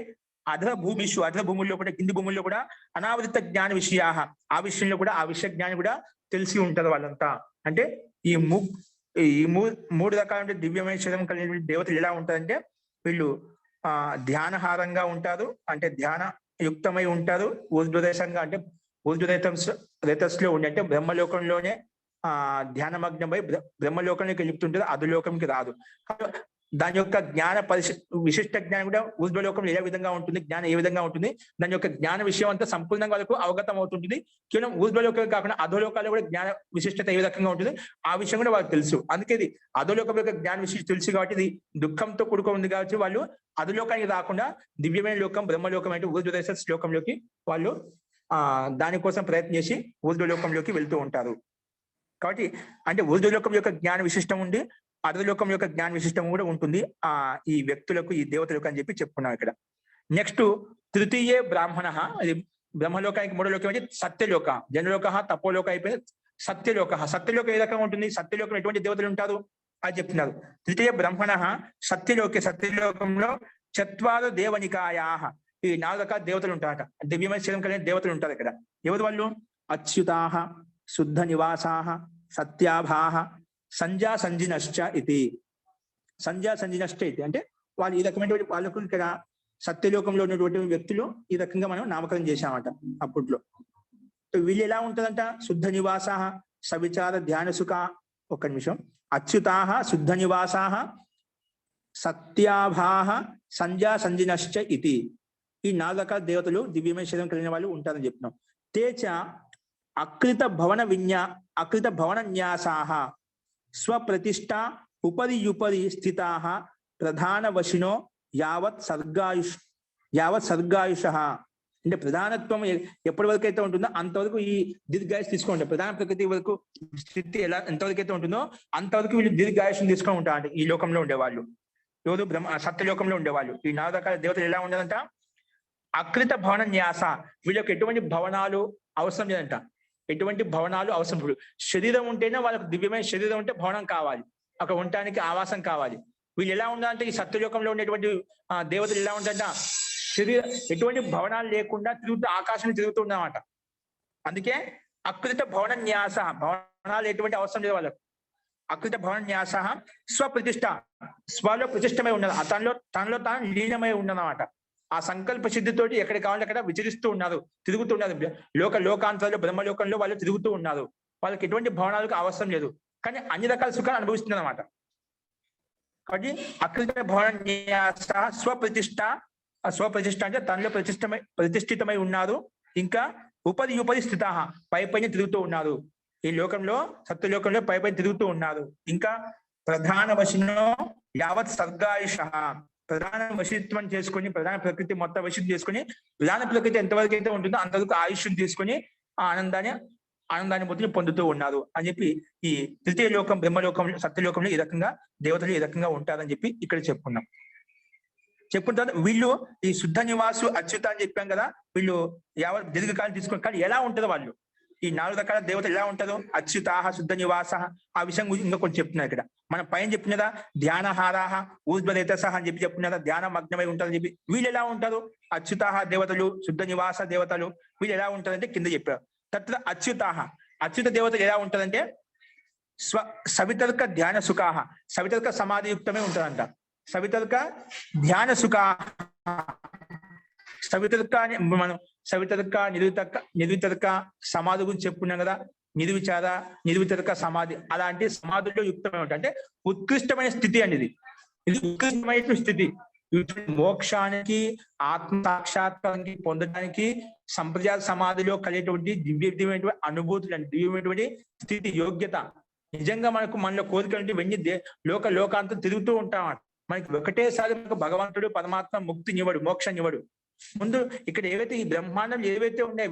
అధ భూమిషు, అధ భూముల్లో కూడా కింది భూముల్లో కూడా అనావృత జ్ఞాన విషయా, ఆ విషయంలో కూడా ఆ విషయ జ్ఞానం కూడా తెలిసి ఉంటారు వాళ్ళంతా. అంటే ఈ మూడు రకాల దివ్యమైన శరీరం కలిగిన దేవతలు ఎలా ఉంటారంటే వీళ్ళు ధ్యానహారంగా ఉంటారు, అంటే ధ్యాన యుక్తమై ఉంటారు. ఊర్ధ్వదేశంగా అంటే ఊర్ధ్వరేతస్లో ఉండి అంటే బ్రహ్మలోకంలోనే ధ్యానమగ్నమై బ్రహ్మలోకంలోకి వెళుతుంటారు, అధోలోకంకి రాదు. దాని యొక్క జ్ఞాన విశిష్ట జ్ఞానం కూడా ఊర్ధ్వలోకంలో ఏ విధంగా ఉంటుంది, జ్ఞానం ఏ విధంగా ఉంటుంది, దాని యొక్క జ్ఞాన విషయం అంతా సంపూర్ణంగా వాళ్ళకు అవగతం అవుతుంటుంది. కేవలం ఊర్ధ్వలోకం కాకుండా అధోలోకాల్లో కూడా జ్ఞాన విశిష్టత ఏ విధంగా ఉంటుంది ఆ విషయం కూడా వాళ్ళకి తెలుసు. అందుకే ఇది అధోలోకం యొక్క జ్ఞాన విశిష్ట తెలుసు కాబట్టి ఇది దుఃఖంతో కూడుకో ఉంది కాబట్టి వాళ్ళు అధోలోకానికి రాకుండా దివ్యమైన లోకం బ్రహ్మలోకం అంటే ఊర్ధ్వదేశ శ్లోకంలోకి వాళ్ళు దానికోసం ప్రయత్నం చేసి ఊర్ధ్వలోకంలోకి వెళ్తూ ఉంటారు. కాబట్టి అంటే ఊర్ధ్వలోకం యొక్క జ్ఞాన విశిష్టం ఉండి అధోలోకం యొక్క జ్ఞాన విశిష్టం కూడా ఉంటుంది ఈ వ్యక్తులకు, ఈ దేవతలకు అని చెప్పి చెప్పుకున్నాం ఇక్కడ. నెక్స్ట్ తృతీయే బ్రాహ్మణ, అది బ్రహ్మలోకానికి మూడో లోకం అంటే సత్యలోక. జనలోక తపోలోక అయిపోయింది, సత్యలోక. సత్యలోకం ఏ రకంగా ఉంటుంది, సత్యలోకం ఎటువంటి దేవతలు ఉంటారు అది చెప్తున్నారు. తృతీయ బ్రహ్మణ సత్యలోకే, సత్యలోకంలో చత్వారు దేవనికాయా, ఈ 4 రకాల దేవతలు ఉంటారట. దివ్యమైన శరీరం కలిగిన దేవతలు ఉంటారు ఇక్కడ. ఎవరు వాళ్ళు? అచ్యుతాహ, శుద్ధ నివాసాహ, సత్యాభాహ, సంధ్యా సంజినశ్చ ఇది. సంధ్యా సంజినశ్చ ఇది అంటే వాళ్ళు ఈ రకమైనటువంటి వాళ్ళకు ఇక్కడ సత్యలోకంలో ఉన్నటువంటి వ్యక్తులు ఈ రకంగా మనం నామకరణం చేశామట అప్పట్లో. వీళ్ళు ఎలా ఉంటుందంట? శుద్ధ నివాసాహ, సవిచార ధ్యాన సుఖ. ఒక్క నిమిషం. అచ్యుతాహ, శుద్ధ నివాసాహ, సత్యాభాహ, సంధ్యా సంజినశ్చ ఇది. ఈ 4 రకాల దేవతలు దివ్యమైన శరీరం కలిగిన వాళ్ళు ఉంటారని చెప్తున్నాం. తేచ అకృత భవన న్యాసాహ స్వప్రతిష్ట ఉపరి స్థితాః ప్రధాన వశినో యావత్ సర్గాయుష. అంటే ప్రధానత్వం ఎప్పటి వరకు అయితే ఉంటుందో అంతవరకు ఈ దీర్ఘాయుష్ తీసుకుంటారు. ప్రధాన ప్రకృతి వరకు స్థితి ఎంతవరకు అయితే ఉంటుందో అంతవరకు వీళ్ళు దీర్ఘాయుష్ తీసుకొని ఉంటారు ఈ లోకంలో ఉండేవాళ్ళు. ఎవరు? సత్యలోకంలో ఉండేవాళ్ళు. ఈ 4 రకాల దేవతలు ఎలా ఉండాలంట? అకృత భవన న్యాస, వీళ్ళకి ఎటువంటి భవనాలు అవసరం లేదంట. ఎటువంటి భవనాలు అవసరం. శరీరం ఉంటేనే వాళ్ళకు దివ్యమైన శరీరం ఉంటే భవనం కావాలి, అక్కడ ఉండటానికి ఆవాసం కావాలి. వీళ్ళు ఎలా ఉండాలంటే ఈ సత్యలోకంలో ఉండేటువంటి దేవతలు ఎలా ఉంటారంట? ఎటువంటి భవనాలు లేకుండా ఆకాశం తిరుగుతూ ఉన్నమాట. అందుకే అకృత భవన న్యాస, భవనాలు ఎటువంటి అవసరం లేదు వాళ్ళకు. అకృత భవన న్యాస స్వప్రతిష్ట, స్వలో ప్రతిష్టమై ఉన్నది, తనలో తాను లీనమై ఉన్నదన్నమాట. ఆ సంకల్ప సిద్ధితోటి ఎక్కడ కావాలంటే అక్కడ విచరిస్తూ ఉన్నారు, తిరుగుతున్నారు. లోకాంతరాలు బ్రహ్మలోకంలో వాళ్ళు తిరుగుతూ ఉన్నారు. వాళ్ళకి ఎటువంటి భవనాలకు అవసరం లేదు, కానీ అన్ని రకాల సుఖాలు అనుభవిస్తున్నారు అన్నమాట. కాబట్టి అకృత భవన న్యాస స్వప్రతిష్ట అంటే తనలో ప్రతిష్ఠితమై ఉన్నారు. ఇంకా ఉపరి స్థిత, పైపైన తిరుగుతూ ఉన్నారు. ఈ లోకంలో సత్యలోకంలో పైపైన తిరుగుతూ ఉన్నారు. ఇంకా ప్రధాన వశినో యావత్ సర్గాయుష, ప్రధాన వశిత్వం చేసుకుని ప్రధాన ప్రకృతి మొత్తం వశం చేసుకుని ప్రధాన ప్రకృతి ఎంతవరకు అయితే ఉంటుందో అంతవరకు ఆయుష్యం తీసుకుని ఆ ఆనందానుభూతిని పొందుతూ ఉన్నారు అని చెప్పి ఈ తృతీయ లోకం బ్రహ్మలోకంలో సత్యలోకంలో ఈ రకంగా దేవతలు ఈ రకంగా ఉంటారని చెప్పి ఇక్కడ చెప్పుకున్న తర్వాత వీళ్ళు ఈ శుద్ధ నివాసు అచ్యుత అని చెప్పాం కదా, వీళ్ళు దీర్ఘకాలం తీసుకుని కానీ ఎలా ఉంటుందో వాళ్ళు ఈ 4 రకాల దేవతలు ఎలా ఉంటారో అచ్యుతాహ, శుద్ధ నివాస, ఆ విషయం గురించి ఇంకా కొంచెం చెప్తున్నారు ఇక్కడ. మనం పైన చెప్పినదా ధ్యానహారాహ ఊర్ధ్వరేతసహ అని చెప్పి చెప్తున్నదా, ధ్యాన మగ్నమై ఉంటారని చెప్పి. వీళ్ళు ఎలా ఉంటారు? అచ్యుతాహ దేవతలు, శుద్ధ నివాస దేవతలు వీళ్ళు ఎలా ఉంటారంటే కింద చెప్పారు. తత్ర అచ్యుతాహ, అచ్యుత దేవతలు ఎలా ఉంటారంటే సవితర్క ధ్యాన సుఖాహ, సవితర్క సమాధియుక్తమే ఉంటారంట. సవితర్క ధ్యాన సుఖాహ, మనం సవితర్క నిర్వితర్క సమాధి గురించి చెప్పుకున్నాం కదా. నిర్వితర్క సమాధి, అలాంటి సమాధుల్లో యుక్తమై ఉంటాయి. అంటే ఉత్కృష్టమైన స్థితి అండి ఇది ఉత్కృష్టమైన స్థితి. మోక్షానికి ఆత్మ సాక్షాత్కారానికి పొందడానికి సంప్రదాయ సమాధిలో కలిగేటువంటి దివ్యమైనటువంటి అనుభూతులు అంటే దివ్యమైనటువంటి స్థితి, యోగ్యత. నిజంగా మనలో కోరికలు వెండి లోకాంతం తిరుగుతూ ఉంటాం. మనకి ఒకటేసారి భగవంతుడు పరమాత్మ ముక్తినివ్వడు, మోక్షాన్నివ్వడు. ముందు ఇక్కడ ఏవైతే ఈ బ్రహ్మాండం ఏవైతే ఉన్నాయో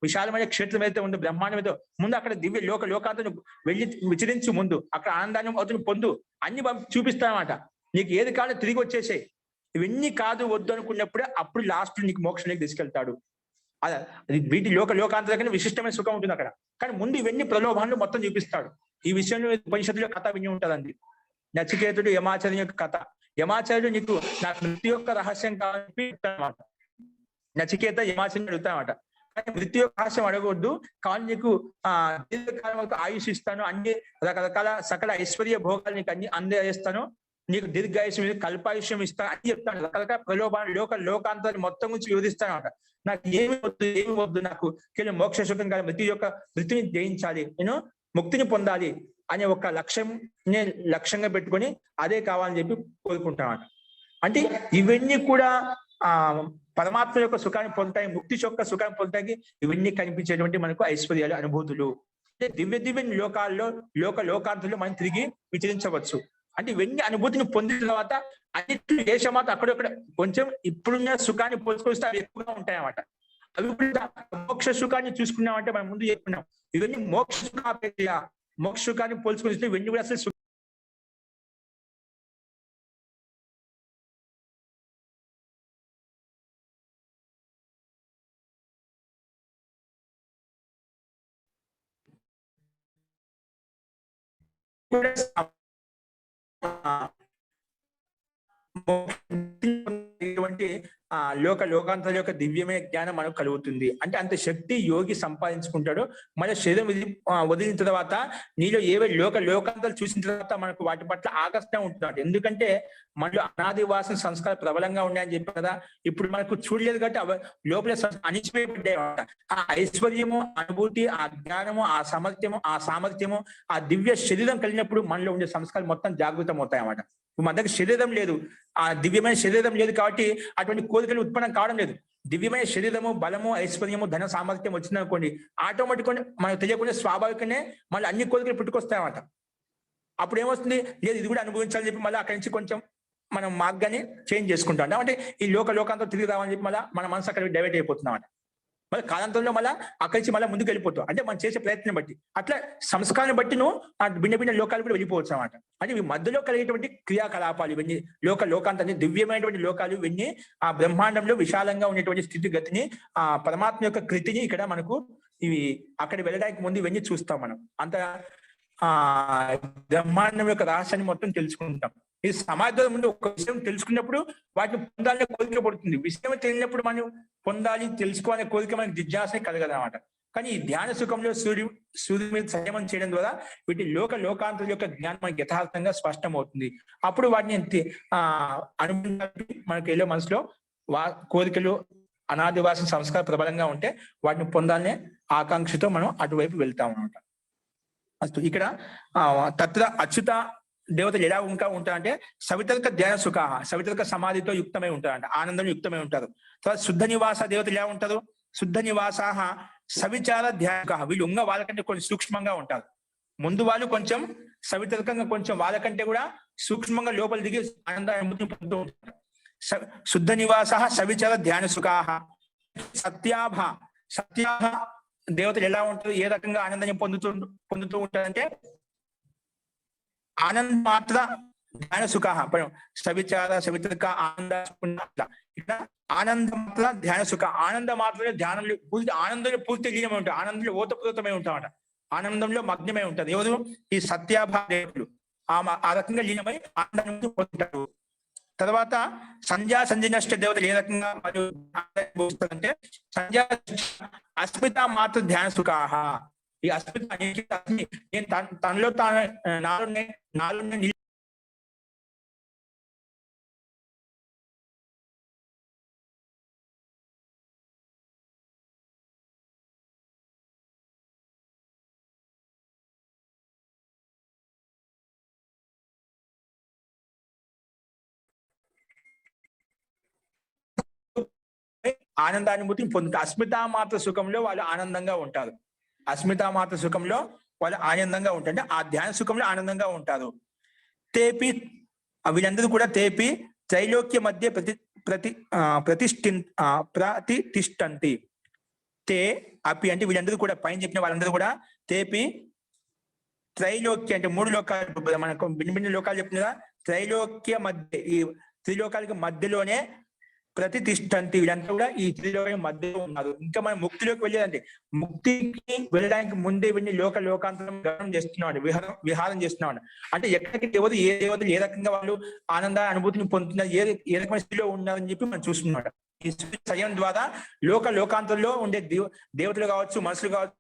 విశాలమైన క్షేత్రం ఏదైతే ఉందో బ్రహ్మాండం ఏదో ముందు అక్కడ దివ్య లోకాంతం వెళ్ళి విచరించు, ముందు అక్కడ ఆనందాన్ని అవుతున్న పొందు అన్ని చూపిస్తానమాట. నీకు ఏది కావాలో తిరిగి వచ్చేసాయి. ఇవన్నీ కాదు వద్దు అనుకున్నప్పుడే అప్పుడు లాస్ట్ నీకు మోక్షానికి తీసుకెళ్తాడు. అది వీటి లోకాంతర కన్నా విశిష్టమైన సుఖం ఉంటుంది అక్కడ. కానీ ముందు ఇవన్నీ ప్రలోభాలను మొత్తం చూపిస్తాడు. ఈ విషయంలో ఉపనిషత్తులో కథ విని ఉంటుందండి. నచికేతుడు యమాచార్య యొక్క కథ. యమాచార్యుడు నీకు నాకు మృత్యు యొక్క రహస్యం కావాలని చెప్తానమాట. నచికేత యమాచార్యుని అడుగుతానమాట. కానీ మృత్యు యొక్క రహస్యం అడగవద్దు, కానీ నీకు దీర్ఘకాలం వరకు ఆయుష్ ఇస్తాను, అన్ని రకరకాల సకల ఐశ్వర్య భోగాలు నీకు అన్ని అందజేస్తాను, నీకు దీర్ఘాయుష్యం కల్పాయుష్యం ఇస్తాను అని చెప్తాను. రకరకాల ప్రలోభాలు లోకాంతాన్ని మొత్తం గురించి వివరిస్తానమాట. నాకు ఏమి వద్దు, నాకు కేవలం మోక్ష సుఖం కాదు, మృత్యుని జయించాలి, నేను ముక్తిని పొందాలి అనే ఒక లక్ష్యంగా పెట్టుకొని అదే కావాలని చెప్పి కోరుకుంటామట. అంటే ఇవన్నీ కూడా పరమాత్మ యొక్క సుఖాన్ని పొందుతాయి, ముక్తి యొక్క సుఖాన్ని పొందుతాయి. ఇవన్నీ కనిపించేటువంటి మనకు ఐశ్వర్యాలు, అనుభూతులు. అంటే దివ్య లోకాల్లో లోకాంతంలో మనం తిరిగి విచరించవచ్చు. అంటే ఇవన్నీ అనుభూతిని పొందిన తర్వాత అన్నిటి దేశమాత అక్కడక్కడ కొంచెం ఇప్పుడున్న సుఖాన్ని పోల్చుకొస్తే అవి ఎక్కువగా ఉంటాయన్నమాట. అవి కూడా మోక్ష సుఖాన్ని చూసుకున్నామంటే మనం ముందు చెప్పుకున్నాం, ఇవన్నీ మోక్ష సుఖాపేక్ష, మోక్ష సుఖాన్ని పోల్చుకొని ఇవన్నీ కూడా అసలు లోకాంతర యొక్క దివ్యమైన జ్ఞానం మనకు కలుగుతుంది. అంటే అంత శక్తి యోగి సంపాదించుకుంటాడు. మన శరీరం వదిలిన తర్వాత నీలో ఏవే లోకాంతాలు చూసిన తర్వాత మనకు వాటి పట్ల ఆకర్షణ ఉంటున్నాడు. ఎందుకంటే మనలో అనాది వాసన సంస్కారం ప్రబలంగా ఉన్నాయని చెప్పి కదా. ఇప్పుడు మనకు చూడలేదు కాబట్టి లోపల అణిచివేయబడ్డాయి. ఆ ఐశ్వర్యము, అనుభూతి, ఆ జ్ఞానము, ఆ సామర్థ్యము, ఆ దివ్య శరీరం కలిగినప్పుడు మనలో ఉండే సంస్కారాలు మొత్తం జాగృతం అవుతాయి అన్నమాట. మన దగ్గర శరీరం లేదు, ఆ దివ్యమైన శరీరం లేదు కాబట్టి అటువంటి కోరికలు ఉత్పన్నం కావడం లేదు. దివ్యమైన శరీరము, బలము, ఐశ్వర్యము, ధన సామర్థ్యం వచ్చిందనుకోండి, ఆటోమేటిక్ మనకు తెలియకుండా స్వాభావికంగానే మళ్ళీ అన్ని కోరికలు పుట్టుకొస్తాయన్నమాట. అప్పుడు ఏమొస్తుంది, లేదు ఇది కూడా అనుభవించాలని చెప్పి మళ్ళీ అక్కడి నుంచి కొంచెం మనం మార్గాన్ని చేంజ్ చేసుకుంటాం. అంటే ఈ లోకాంతం తిరిగి రావాలని చెప్పి మళ్ళీ మన మనసు అక్కడ డైవర్ట్ అయిపోతుంది అన్నమాట. మళ్ళీ కాలాంతంలో మళ్ళీ అక్కడి నుంచి మళ్ళీ ముందుకు వెళ్ళిపోతాం. అంటే మనం చేసే ప్రయత్నం బట్టి, అట్లా సంస్కారాన్ని బట్టి నువ్వు ఆ భిన్న లోకాలు కూడా వెళ్ళిపోవచ్చు అన్నమాట. అంటే ఈ మధ్యలో కలిగేటువంటి క్రియాకలాపాలు ఇవన్నీ లోకాంతాన్ని, దివ్యమైనటువంటి లోకాలు ఇవన్నీ ఆ బ్రహ్మాండంలో విశాలంగా ఉండేటువంటి స్థితిగతిని, ఆ పరమాత్మ యొక్క కృతిని ఇక్కడ మనకు ఇవి అక్కడ వెళ్ళడానికి ముందు ఇవన్నీ చూస్తాం. మనం అంత ఆ బ్రహ్మాండం యొక్క రహస్యాన్ని మొత్తం తెలుసుకుంటాం. ఈ సమాజం ముందు ఒక విషయం తెలుసుకున్నప్పుడు వాటిని పొందాలనే కోరిక పడుతుంది. విషయం తెలియనప్పుడు మనం పొందాలి, తెలుసుకోవాలనే కోరిక మనకి జిజ్ఞాసే కలగదన్నమాట. కానీ ఈ ధ్యాన సుఖంలో సూర్యుడి మీద సంయమనం చేయడం ద్వారా వీటి లోకాంతర యొక్క జ్ఞానం మనకి యథార్థంగా స్పష్టమవుతుంది. అప్పుడు వాటిని అనుభవం మనకి వెళ్ళే మనసులో కోరికలు, అనాదివాసన సంస్కారం ప్రబలంగా ఉంటే వాటిని పొందాలనే ఆకాంక్షతో మనం అటువైపు వెళ్తాం అన్నమాట. అస్తు ఇక్కడ తత్ర అచ్యుత దేవతలు ఎలా ఇంకా ఉంటారంటే సవితర్క ధ్యాన సుఖ, సవితర్క సమాధితో యుక్తమై ఉంటారంట, ఆనందం యుక్తమై ఉంటారు. తర్వాత శుద్ధ నివాస దేవతలు ఎలా ఉంటారు, శుద్ధ నివాసాహ సవిచార ధ్యాన, వీళ్ళు వాళ్ళకంటే కొంచెం సూక్ష్మంగా ఉంటారు. ముందు వాళ్ళు కొంచెం సవితర్కంగా, కొంచెం వాళ్ళకంటే కూడా సూక్ష్మంగా లోపల దిగి ఆనందాన్ని పొందుతూ ఉంటారు. శుద్ధ నివాస సవిచార ధ్యాన సుఖాహ. సత్యాభ దేవతలు ఎలా ఉంటారు, ఏ రకంగా ఆనందాన్ని పొందుతూ ఉంటారంటే ఆనంద మాత్ర ధ్యాన సుఖ, సవిచార సవితర్క ఆనంద. ఇక్కడ ఆనంద మాత్ర ధ్యాన సుఖ, ఆనంద మాత్రమే ధ్యానంలో పూర్తి, ఆనందంలో పూర్తి లీనమై ఉంటారు, ఆనందంలో ఓతప్రోతమై ఉంటామట, ఆనందంలో మగ్నమై ఉంటారు. ఎవరు, ఈ సత్యాభాదేవులు ఆ రకంగా లీనమై ఆనందాన్ని పొందుతారు. తర్వాత సంధ్యాసంజనష్ట దేవతలు ఏ రకంగా అంటే అస్మిత మాత్ర ధ్యాన సుఖాహ. ఈ అస్మిత నేను తనలో నాలో ఆనందానుభూతిని పొందుతారు. అస్మితామాత్ర సుఖంలో వాళ్ళు ఆనందంగా ఉంటారు. అస్మితామాత్ర సుఖంలో వాళ్ళు ఆనందంగా ఉంటారు, అంటే ఆ ధ్యాన సుఖంలో ఆనందంగా ఉంటారు. తేపి వీళ్ళందరూ కూడా తేపి త్రైలోక్య మధ్య ప్రతిష్ఠంతి. తే అపి అంటే వీళ్ళందరూ కూడా పైన చెప్పిన వాళ్ళందరూ కూడా తేపి త్రైలోక్య అంటే 3 లోకాలు, మనకు భిన్న లోకాలు చెప్పిన త్రైలోక్య మధ్య, ఈ త్రిలోకాలకి మధ్యలోనే ప్రతిష్ఠంతి. వీళ్ళంతా కూడా ఈ త్రిలోక మధ్యలో ఉన్నారు. ఇంకా మనం ముక్తిలోకి వెళ్ళేదంటే, ముక్తికి వెళ్ళడానికి ముందే వీడిని లోకాంతరం గమనం చేస్తున్నాడు, విహారం చేస్తున్నాడు. అంటే ఎక్కడికి దేవతలు, ఏ దేవతలు ఏ రకంగా వాళ్ళు ఆనంద అనుభూతిని పొందుతున్నారు, ఏ రకమైన స్థితిలో ఉన్నారని చెప్పి మనం చూస్తున్నాడు. ఈ సంయమం ద్వారా లోకాంతంలో ఉండే దేవతలు కావచ్చు, మనుషులు కావచ్చు,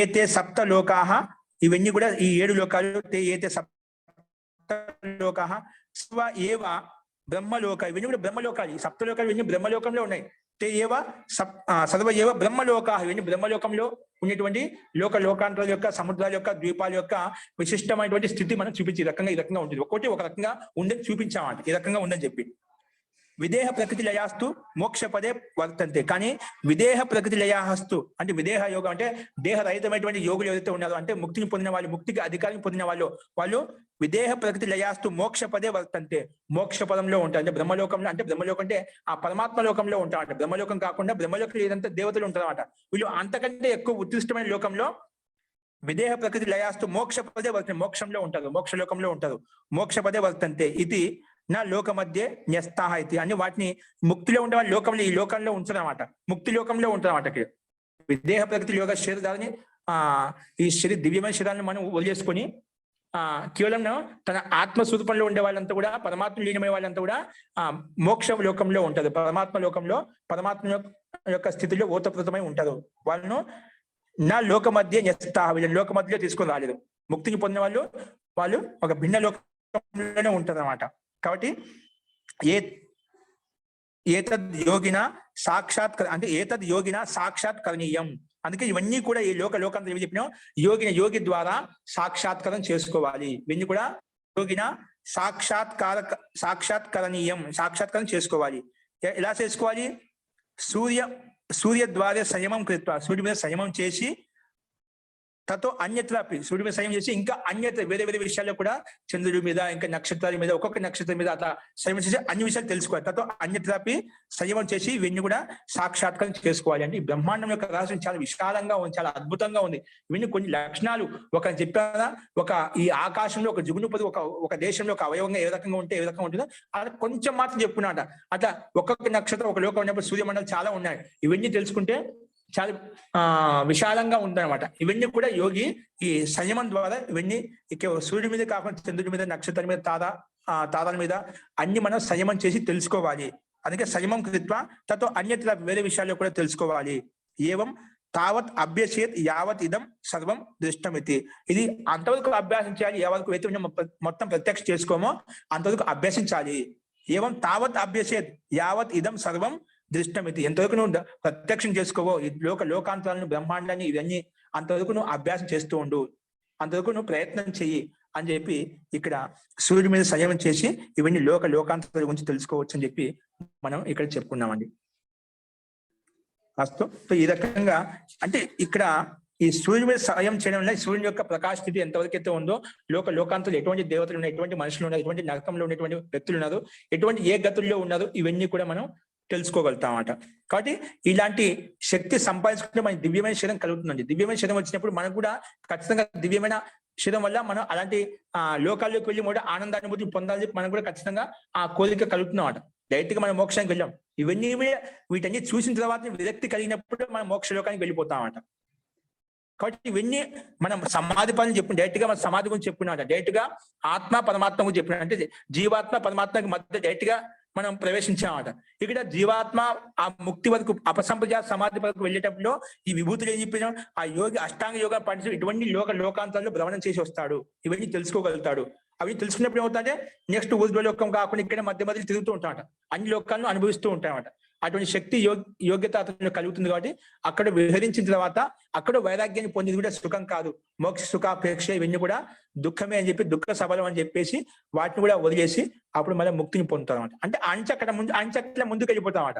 ఏతే సప్త లోకాహ, ఇవన్నీ కూడా ఈ 7 లోకాలు. ఏతే సప్త లోకాహ స్వ ఏవ బ్రహ్మలోక, ఇవన్నీ కూడా బ్రహ్మలోకాలు. ఈ సప్త లోకాలు ఇవన్నీ బ్రహ్మలోకంలో ఉన్నాయి. తే ఏవ సర్వ ఏవ బ్రహ్మలోకాహ, ఇవన్నీ బ్రహ్మలోకంలో ఉన్నటువంటి లోకాంతరాల యొక్క, సముద్రాల యొక్క, ద్వీపాల యొక్క విశిష్టమైనటువంటి స్థితి మనం చూపించి ఈ రకంగా ఉంటుంది. ఒక్కొక్కటి ఒక రకంగా ఉందని చూపించామంట, ఈ రకంగా ఉందని చెప్పి. విదేహ ప్రకృతి లయాస్తు మోక్షపదే వర్తంతే. కానీ విదేహ ప్రకృతి లయాస్తు అంటే విదేహ యోగం అంటే దేహరహితమైనటువంటి యోగులు ఎవరైతే ఉన్నారో, అంటే ముక్తిని పొందిన వాళ్ళు, ముక్తికి అధికారం పొందిన వాళ్ళు విదేహ ప్రకృతి లయాస్తు మోక్షపదే వర్తంతే, మోక్ష పదంలో ఉంటారు. అంటే బ్రహ్మలోకంలో, అంటే బ్రహ్మలోకం అంటే ఆ పరమాత్మ లోకంలో ఉంటారు. బ్రహ్మలోకం కాకుండా బ్రహ్మలోకం ఏదంతా దేవతలు ఉంటారు అన్నమాట. వీళ్ళు అంతకంటే ఎక్కువ ఉత్కృష్టమైన లోకంలో విదేహ ప్రకృతి లయాస్తు మోక్షపదే వర్తంతే, మోక్షంలో ఉంటారు, మోక్షలోకంలో ఉంటారు. మోక్షపదే వర్తంతే ఇది నా లోక మధ్య న్యస్తాహ అయితే అని వాటిని ముక్తిలో ఉండే వాళ్ళు లోకంలో, ఈ లోకంలో ఉంచారన్నమాట, ముక్తి లోకంలో ఉంటారన్నమాట. విదేహ ప్రకృతి యోగ శరీరాన్ని ఈ దివ్యమైన శరీరాన్ని మనం వదిలేసుకొని కేవలం తన ఆత్మస్వరూపంలో ఉండే వాళ్ళంతా కూడా, పరమాత్మ లీనమైన వాళ్ళంతా కూడా మోక్ష లోకంలో ఉంటారు. పరమాత్మ లోకంలో, పరమాత్మ యొక్క స్థితిలో ఓతప్రోతమై ఉంటారు. వాళ్ళను నా లోక మధ్య న్యస్తాహ, వీళ్ళని లోక మధ్యలో తీసుకొని రాలేదు. ముక్తిని పొందిన వాళ్ళు ఒక భిన్న లోకంలోనే ఉంటారు అన్నమాట. కాబట్టి ఏతద్ యోగిన సాక్షాత్, అంటే ఏతద్ యోగిన సాక్షాత్కరణీయం. అందుకే ఇవన్నీ కూడా ఈ లోకాంతం ఏమి చెప్పినా, యోగి ద్వారా సాక్షాత్కారం చేసుకోవాలి. ఇవన్నీ కూడా యోగిన సాక్షాత్కారం చేసుకోవాలి. ఎలా చేసుకోవాలి? సూర్య ద్వారా సంయమం కృత్వ, సూర్యుడి మీద సంయమం చేసి, తతో అన్యత్రాపి, సూర్యుడి మీద సంయమం చేసి ఇంకా అన్యత్ర వేరే విషయాల్లో కూడా, చంద్రుడి మీద, ఇంకా నక్షత్రాల మీద, ఒక్కొక్క నక్షత్రం మీద అట్లా సంయమం చేసి అన్ని విషయాలు తెలుసుకోవాలి. తతో అన్యత్రాపి సంయమం చేసి ఇవన్నీ కూడా సాక్షాత్కారం చేసుకోవాలి. అంటే ఈ బ్రహ్మాండం యొక్క రహస్యం చాలా విశాలంగా ఉంది, చాలా అద్భుతంగా ఉంది. ఇవన్నీ కొన్ని లక్షణాలు ఒక చెప్పారా, ఈ ఆకాశంలో ఒక జిగునుపది, ఒక దేశంలో ఒక అవయవంగా ఏ రకంగా ఉంటే ఏ రకంగా ఉంటుందో అలా కొంచెం మాత్రం చెప్పుకున్నాట. అట్లా ఒక్కొక్క నక్షత్రం ఒక లోకం ఉన్నప్పుడు సూర్యమండలం చాలా ఉన్నాయి. ఇవన్నీ తెలుసుకుంటే చాలా విశాలంగా ఉందన్నమాట. ఇవన్నీ కూడా యోగి ఈ సంయమం ద్వారా ఇవన్నీ సూర్యుడి మీద కాకుండా చంద్రుడి మీద, నక్షత్రం మీద, తారాల మీద అన్ని మనం సంయమం చేసి తెలుసుకోవాలి. అందుకే సంయమం కృత్వ తతో అన్యత్ర వేరే విషయాల్లో కూడా తెలుసుకోవాలి. ఏవం తావత్ అభ్యసేత్ యావత్ ఇదం సర్వం దృష్టమితి. ఇది అంతవరకు అభ్యాసం చేయాలి, ఎవరికి అయితే మొత్తం ప్రత్యక్ష చేసుకోమో అంతవరకు అభ్యసించాలి. ఏవం తావత్ అభ్యసేత్ యావత్ ఇదం సర్వం దృష్టమితి. ఎంతవరకు నువ్వు ప్రత్యక్షం చేసుకోవో ఈ లోకాంతరాలను, బ్రహ్మాండాన్ని, ఇవన్నీ అంతవరకు నువ్వు అభ్యాసం చేస్తూ ఉండు, అంతవరకు నువ్వు ప్రయత్నం చెయ్యి అని చెప్పి ఇక్కడ సూర్యుడి మీద సంయమం చేసి ఇవన్నీ లోకాంతరాల గురించి తెలుసుకోవచ్చు అని చెప్పి మనం ఇక్కడ చెప్పుకున్నామండి. అస్తు. ఈ రకంగా అంటే ఇక్కడ ఈ సూర్యుడి మీద సంయమం చేయడం వల్ల సూర్యుని యొక్క ప్రకాశ స్థితి ఎంతవరకు అయితే ఉందో, లోకాంతరాలు ఎటువంటి దేవతలు ఉన్నాయి, ఎటువంటి మనుషులు ఉన్నారు, ఎటువంటి నరకంలో ఉన్నటువంటి వ్యక్తులు ఉన్నారు, ఎటువంటి ఏ గతుల్లో ఉన్నారు, ఇవన్నీ కూడా మనం తెలుసుకోగలుగుతామట. కాబట్టి ఇలాంటి శక్తి సంపాదించుకుంటే మన దివ్యమైన శరీరం కలుగుతుందండి. దివ్యమైన శరీరం వచ్చినప్పుడు మనకు కూడా ఖచ్చితంగా దివ్యమైన శరీరం వల్ల మనం అలాంటి లోకాల్లోకి వెళ్ళి కూడా ఆనందానుభూతి పొందాలని చెప్పి మనం కూడా ఖచ్చితంగా ఆ కోరిక కలుగుతున్నామట. డైరెక్ట్ గా మనం మోక్షానికి వెళ్ళాం. ఇవన్నీ వీటన్ని చూసిన తర్వాత విరక్తి కలిగినప్పుడు మనం మోక్ష లోకానికి వెళ్ళిపోతామట. కాబట్టి ఇవన్నీ మనం సమాధి పనులు చెప్పిన, డైరెక్ట్ గా మనం సమాధి గురించి చెప్పుకున్నాం. డైరెక్ట్ గా ఆత్మ పరమాత్మ గురించి చెప్పిన, అంటే జీవాత్మ పరమాత్మకి మధ్య డైరెక్ట్ గా మనం ప్రవేశించామట. ఇక్కడ జీవాత్మ ఆ ముక్తి వరకు, అపసంప్రజాత సమాధి వరకు వెళ్ళేటప్పుడు ఈ విభూతులు ఏం చెప్పినా, ఆ యోగి అష్టాంగ యోగా పాటించి ఇటువంటి లోకాంతాల్లో భ్రమణం చేసి వస్తాడు, ఇవన్నీ తెలుసుకోగలుగుతాడు. అవి తెలుసుకున్నప్పుడు ఏమవుతాడే, నెక్స్ట్ ఊర్ధ్వలోకం కాకుండా ఇక్కడ మధ్య తిరుగుతూ ఉంటామట, అన్ని లోకాలను అనుభవిస్తూ ఉంటామట. అటువంటి శక్తి యోగ్యత అతను కలుగుతుంది. కాబట్టి అక్కడ విహరించిన తర్వాత అక్కడ వైరాగ్యాన్ని పొందింది కూడా సుఖం కాదు, మోక్ష సుఖాపేక్ష, ఇవన్నీ కూడా దుఃఖమే అని చెప్పి, దుఃఖ సబలం అని చెప్పేసి వాటిని కూడా వదిలేసి అప్పుడు మళ్ళీ ముక్తిని పొందుతాం అనమాట. అంటే అంచక్కడ ముందుకు వెళ్ళిపోతామట.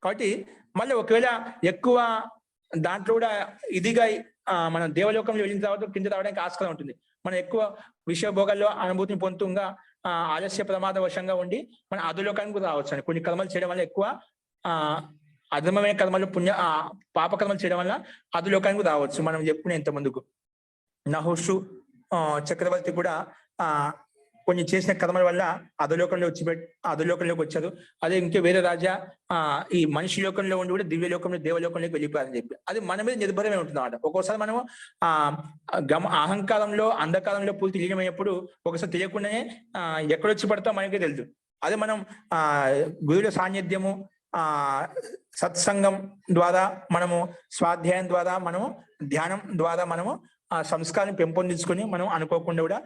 కాబట్టి మళ్ళీ ఒకవేళ ఎక్కువ దాంట్లో కూడా ఇదిగా మనం దేవలోకంలో వెళ్ళిన తర్వాత కింద రావడానికి ఆస్కారం ఉంటుంది. మనం ఎక్కువ విషయ భోగాల్లో అనుభూతిని పొందుతుంగా ఆలస్య ప్రమాద వశంగా ఉండి మన అధోలోకానికి కూడా రావచ్చు అండి. కొన్ని కర్మలు చేయడం వల్ల ఎక్కువ అధర్మమైన కర్మలు పాప కర్మలు చేయడం వల్ల అధోలోకానికి రావచ్చు. మనం చెప్పుకునే ఇంత ముందుకు నహుషు చక్రవర్తి కూడా కొన్ని చేసిన కర్మల వల్ల అధోలోకంలోకి వచ్చారు. అదే ఇంకా వేరే రాజా ఈ మనిషి లోకంలో ఉండి కూడా దివ్య లోకంలో దేవలోకంలోకి వెళ్ళిపోయారని చెప్పి అది మన మీద నిర్భరమే ఉంటుంది అన్నమాట. ఒక్కోసారి మనము అహంకారంలో అంధకారంలో పూర్తి లీనమైనప్పుడు ఒకసారి తెలియకుండానే ఎక్కడొచ్చి పడతాం మనకే తెలుసు. అదే మనం గురువుల సాన్నిధ్యము సత్సంగం ద్వారా మనము స్వాధ్యాయం ద్వారా మనము ధ్యానం ద్వారా మనము ఆ సంస్కారం పెంపొందించుకొని మనం అనుకోకుండా కూడా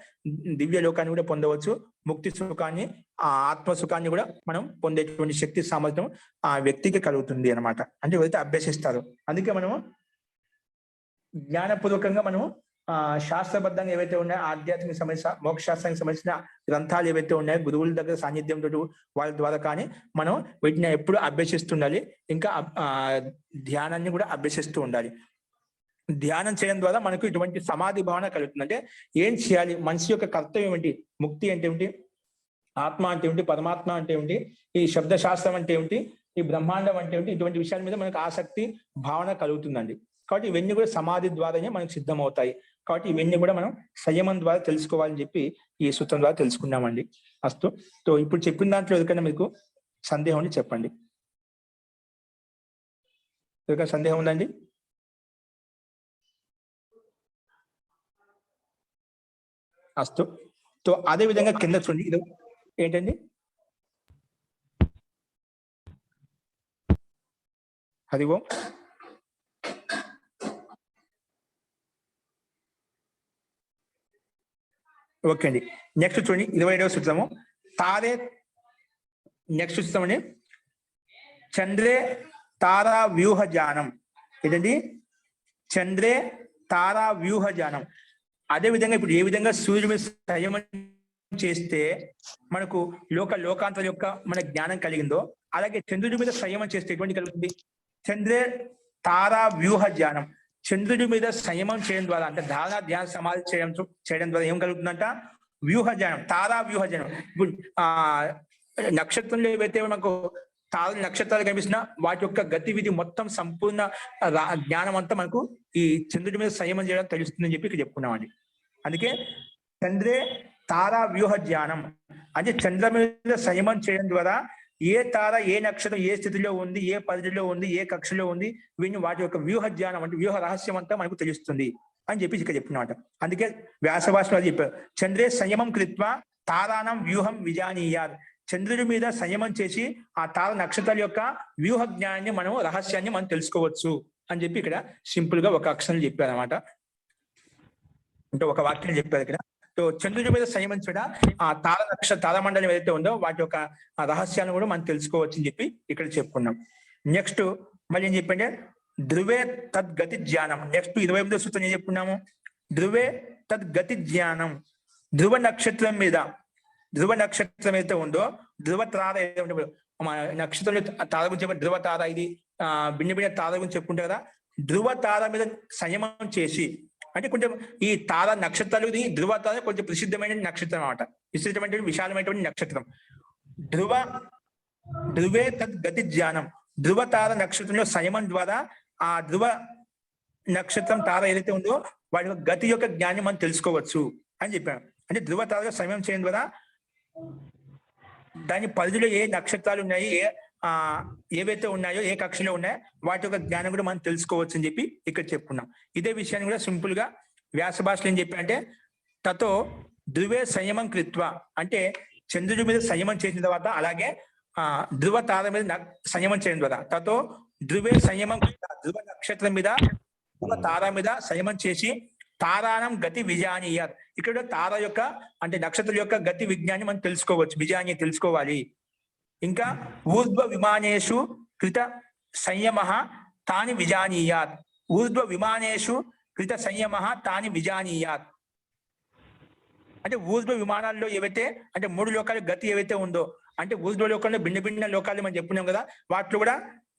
దివ్య లోకాన్ని కూడా పొందవచ్చు. ముక్తి సుఖాన్ని ఆత్మ సుఖాన్ని కూడా మనం పొందేటువంటి శక్తి సామర్థ్యం ఆ వ్యక్తికి కలుగుతుంది అనమాట. అంటే ఎవరైతే అభ్యసిస్తారో అందుకే మనము జ్ఞానపూర్వకంగా మనము శాస్త్రబద్ధంగా ఏవైతే ఉన్నాయో ఆధ్యాత్మిక సమస్య మోక్షశాస్త్రానికి సంబంధించిన గ్రంథాలు ఏవైతే ఉన్నాయో గురువుల దగ్గర సాన్నిధ్యంతో వాళ్ళ ద్వారా కానీ మనం వీటిని ఎప్పుడు అభ్యసిస్తుండాలి. ఇంకా ధ్యానాన్ని కూడా అభ్యసిస్తూ ఉండాలి. ధ్యానం చేయడం ద్వారా మనకు ఇటువంటి సమాధి భావన కలుగుతుంది. అంటే ఏం చేయాలి, మనిషి యొక్క కర్తవ్యం ఏంటి, ముక్తి అంటే ఏమిటి, ఆత్మ అంటే ఏమిటి, పరమాత్మ అంటే ఏమిటి, ఈ శబ్దశాస్త్రం అంటే ఏమిటి, ఈ బ్రహ్మాండం అంటే ఏమిటి, ఇటువంటి విషయాల మీద మనకు ఆసక్తి భావన కలుగుతుందండి. కాబట్టి ఇవన్నీ కూడా సమాధి ద్వారానే మనకు సిద్ధమవుతాయి. కాబట్టి ఇవన్నీ కూడా మనం సంయమం ద్వారా తెలుసుకోవాలని చెప్పి ఈ సూత్రం ద్వారా తెలుసుకున్నామండి. అస్తు. సో ఇప్పుడు చెప్పిన దాంట్లో ఎవరికైనా మీకు సందేహం ఉండి చెప్పండి. ఎవరికైనా సందేహం ఉందండి? అస్తు. సో అదే విధంగా కింద చూడండి, ఇది ఏంటండి, హరి ఓం. ఓకే అండి. నెక్స్ట్ చూడండి 27వ సూత్రము తారే. నెక్స్ట్ సూత్రం అండి చంద్రే తారా వ్యూహ జానం. ఏంటండి, చంద్రే తారా వ్యూహ జానం. అదే విధంగా ఇప్పుడు ఏ విధంగా సూర్యుడి మీద సంయమం చేస్తే మనకు లోకాంతర యొక్క మన జ్ఞానం కలిగిందో అలాగే చంద్రుడి మీద సంయమం చేస్తే ఎటువంటి కలుగుతుంది? చంద్రే తారా వ్యూహ జ్ఞానం. చంద్రుడి మీద సంయమం చేయడం ద్వారా అంటే ధారణ ధ్యాన సమాధి చేయడం ద్వారా ఏం కలుగుతుందంట? వ్యూహ జ్ఞానం, తారా వ్యూహ జ్ఞానం. ఇప్పుడు నక్షత్రంలో ఏవైతే మనకు తార నక్షత్రాలు కనిపిస్తున్నా వాటి యొక్క గతివిధి మొత్తం సంపూర్ణ జ్ఞానం అంతా మనకు ఈ చంద్రుడి మీద సంయమం చేయడం తెలుస్తుందని చెప్పి ఇక్కడ చెప్పుకున్నామండి. అందుకే చంద్రే తారా వ్యూహ జ్ఞానం అంటే చంద్ర మీద సంయమం చేయడం ద్వారా ఏ తార ఏ నక్షత్రం ఏ స్థితిలో ఉంది, ఏ పరిధిలో ఉంది, ఏ కక్షలో ఉంది, వీటిని వాటి యొక్క వ్యూహ జ్ఞానం అంటే వ్యూహ రహస్యం అంతా మనకు తెలుస్తుంది అని చెప్పి ఇక్కడ చెప్తున్నమాట. అందుకే వ్యాసభాషలో అది చెప్పారు, చంద్రే సంయమం కృత్వ తారానం వ్యూహం విజానీయార్. చంద్రుడి మీద సంయమం చేసి ఆ తార నక్షత్రాల యొక్క వ్యూహ జ్ఞానాన్ని మనం రహస్యాన్ని మనం తెలుసుకోవచ్చు అని చెప్పి ఇక్కడ సింపుల్ గా ఒక అక్షరం చెప్పారు అనమాట. అంటే ఒక వాక్యం చెప్పారు ఇక్కడ. సో చంద్రుడి మీద సంయమించడం ఆ తారమండలం ఏదైతే ఉందో వాటి యొక్క రహస్యాలను కూడా మనం తెలుసుకోవచ్చు అని చెప్పి ఇక్కడ చెప్పుకున్నాం. నెక్స్ట్ మళ్ళీ ఏం చెప్పండి, ధ్రువే తద్గతి జ్ఞానం. నెక్స్ట్ 28వ సూత్రం ఏం చెప్పుకున్నాము, ధ్రువే తద్గతి జ్ఞానం. ధ్రువ నక్షత్రం మీద, ధ్రువ నక్షత్రం ఏదైతే ఉందో ధ్రువ తార ఏదైతే నక్షత్రంలో తార గురించి చెప్పండి, ధ్రువ తార ఇది భిన్న తార గురించి చెప్పుకుంటారు కదా. ధ్రువ తార మీద సంయమం చేసి అంటే కొంచెం ఈ తార నక్షత్రాలు ధ్రువ తార కొంచెం ప్రసిద్ధమైన నక్షత్రం అన్నమాట, విశిష్టమైన విశాలమైనటువంటి నక్షత్రం. ధ్రువే తద్గతి జ్ఞానం. ధ్రువ తార నక్షత్రంలో సంయమం ద్వారా ఆ ధ్రువ నక్షత్రం తార ఏదైతే ఉందో వాటి యొక్క గతి యొక్క జ్ఞానం మనం తెలుసుకోవచ్చు అని చెప్పాను. అంటే ధ్రువ తారగా సంయమం చేయడం ద్వారా దాని పరిధిలో ఏ నక్షత్రాలు ఉన్నాయి, ఏవైతే ఉన్నాయో ఏ కక్షలో ఉన్నాయో వాటి యొక్క జ్ఞానం కూడా మనం తెలుసుకోవచ్చు అని చెప్పి ఇక్కడ చెప్పుకున్నాం. ఇదే విషయాన్ని కూడా సింపుల్ గా వ్యాస భాషలో ఏం చెప్పి అంటే తతో ధ్రువే సంయమం కృత్వ అంటే చంద్రుడి మీద సంయమం చేసిన తర్వాత అలాగే ధ్రువ తార మీద సంయమం చేయడం ద్వారా తతో ధ్రువే సంయమం ధ్రువ నక్షత్రం మీద ధ్రువ తార మీద సంయమం చేసి తారానం గతి విజానీయార్. ఇక్కడ తార యొక్క అంటే నక్షత్రం యొక్క గతి విజ్ఞాన్ని మనం తెలుసుకోవచ్చు, విజాని తెలుసుకోవాలి. ఇంకా ఊర్ధ్వ విమానేషు కృత సంయమ తాని విజానీయాత్. ఊర్ధ్వ విమానేషు కృత సంయమ తాని విజానీయాత్ అంటే ఊర్ధ్వ విమానాల్లో ఏవైతే అంటే 3 లోకాల గతి ఏవైతే ఉందో అంటే ఊర్ధ్వ లోకంలో భిన్న లోకాలు మనం చెప్పుకున్నాం కదా, వాటిలో కూడా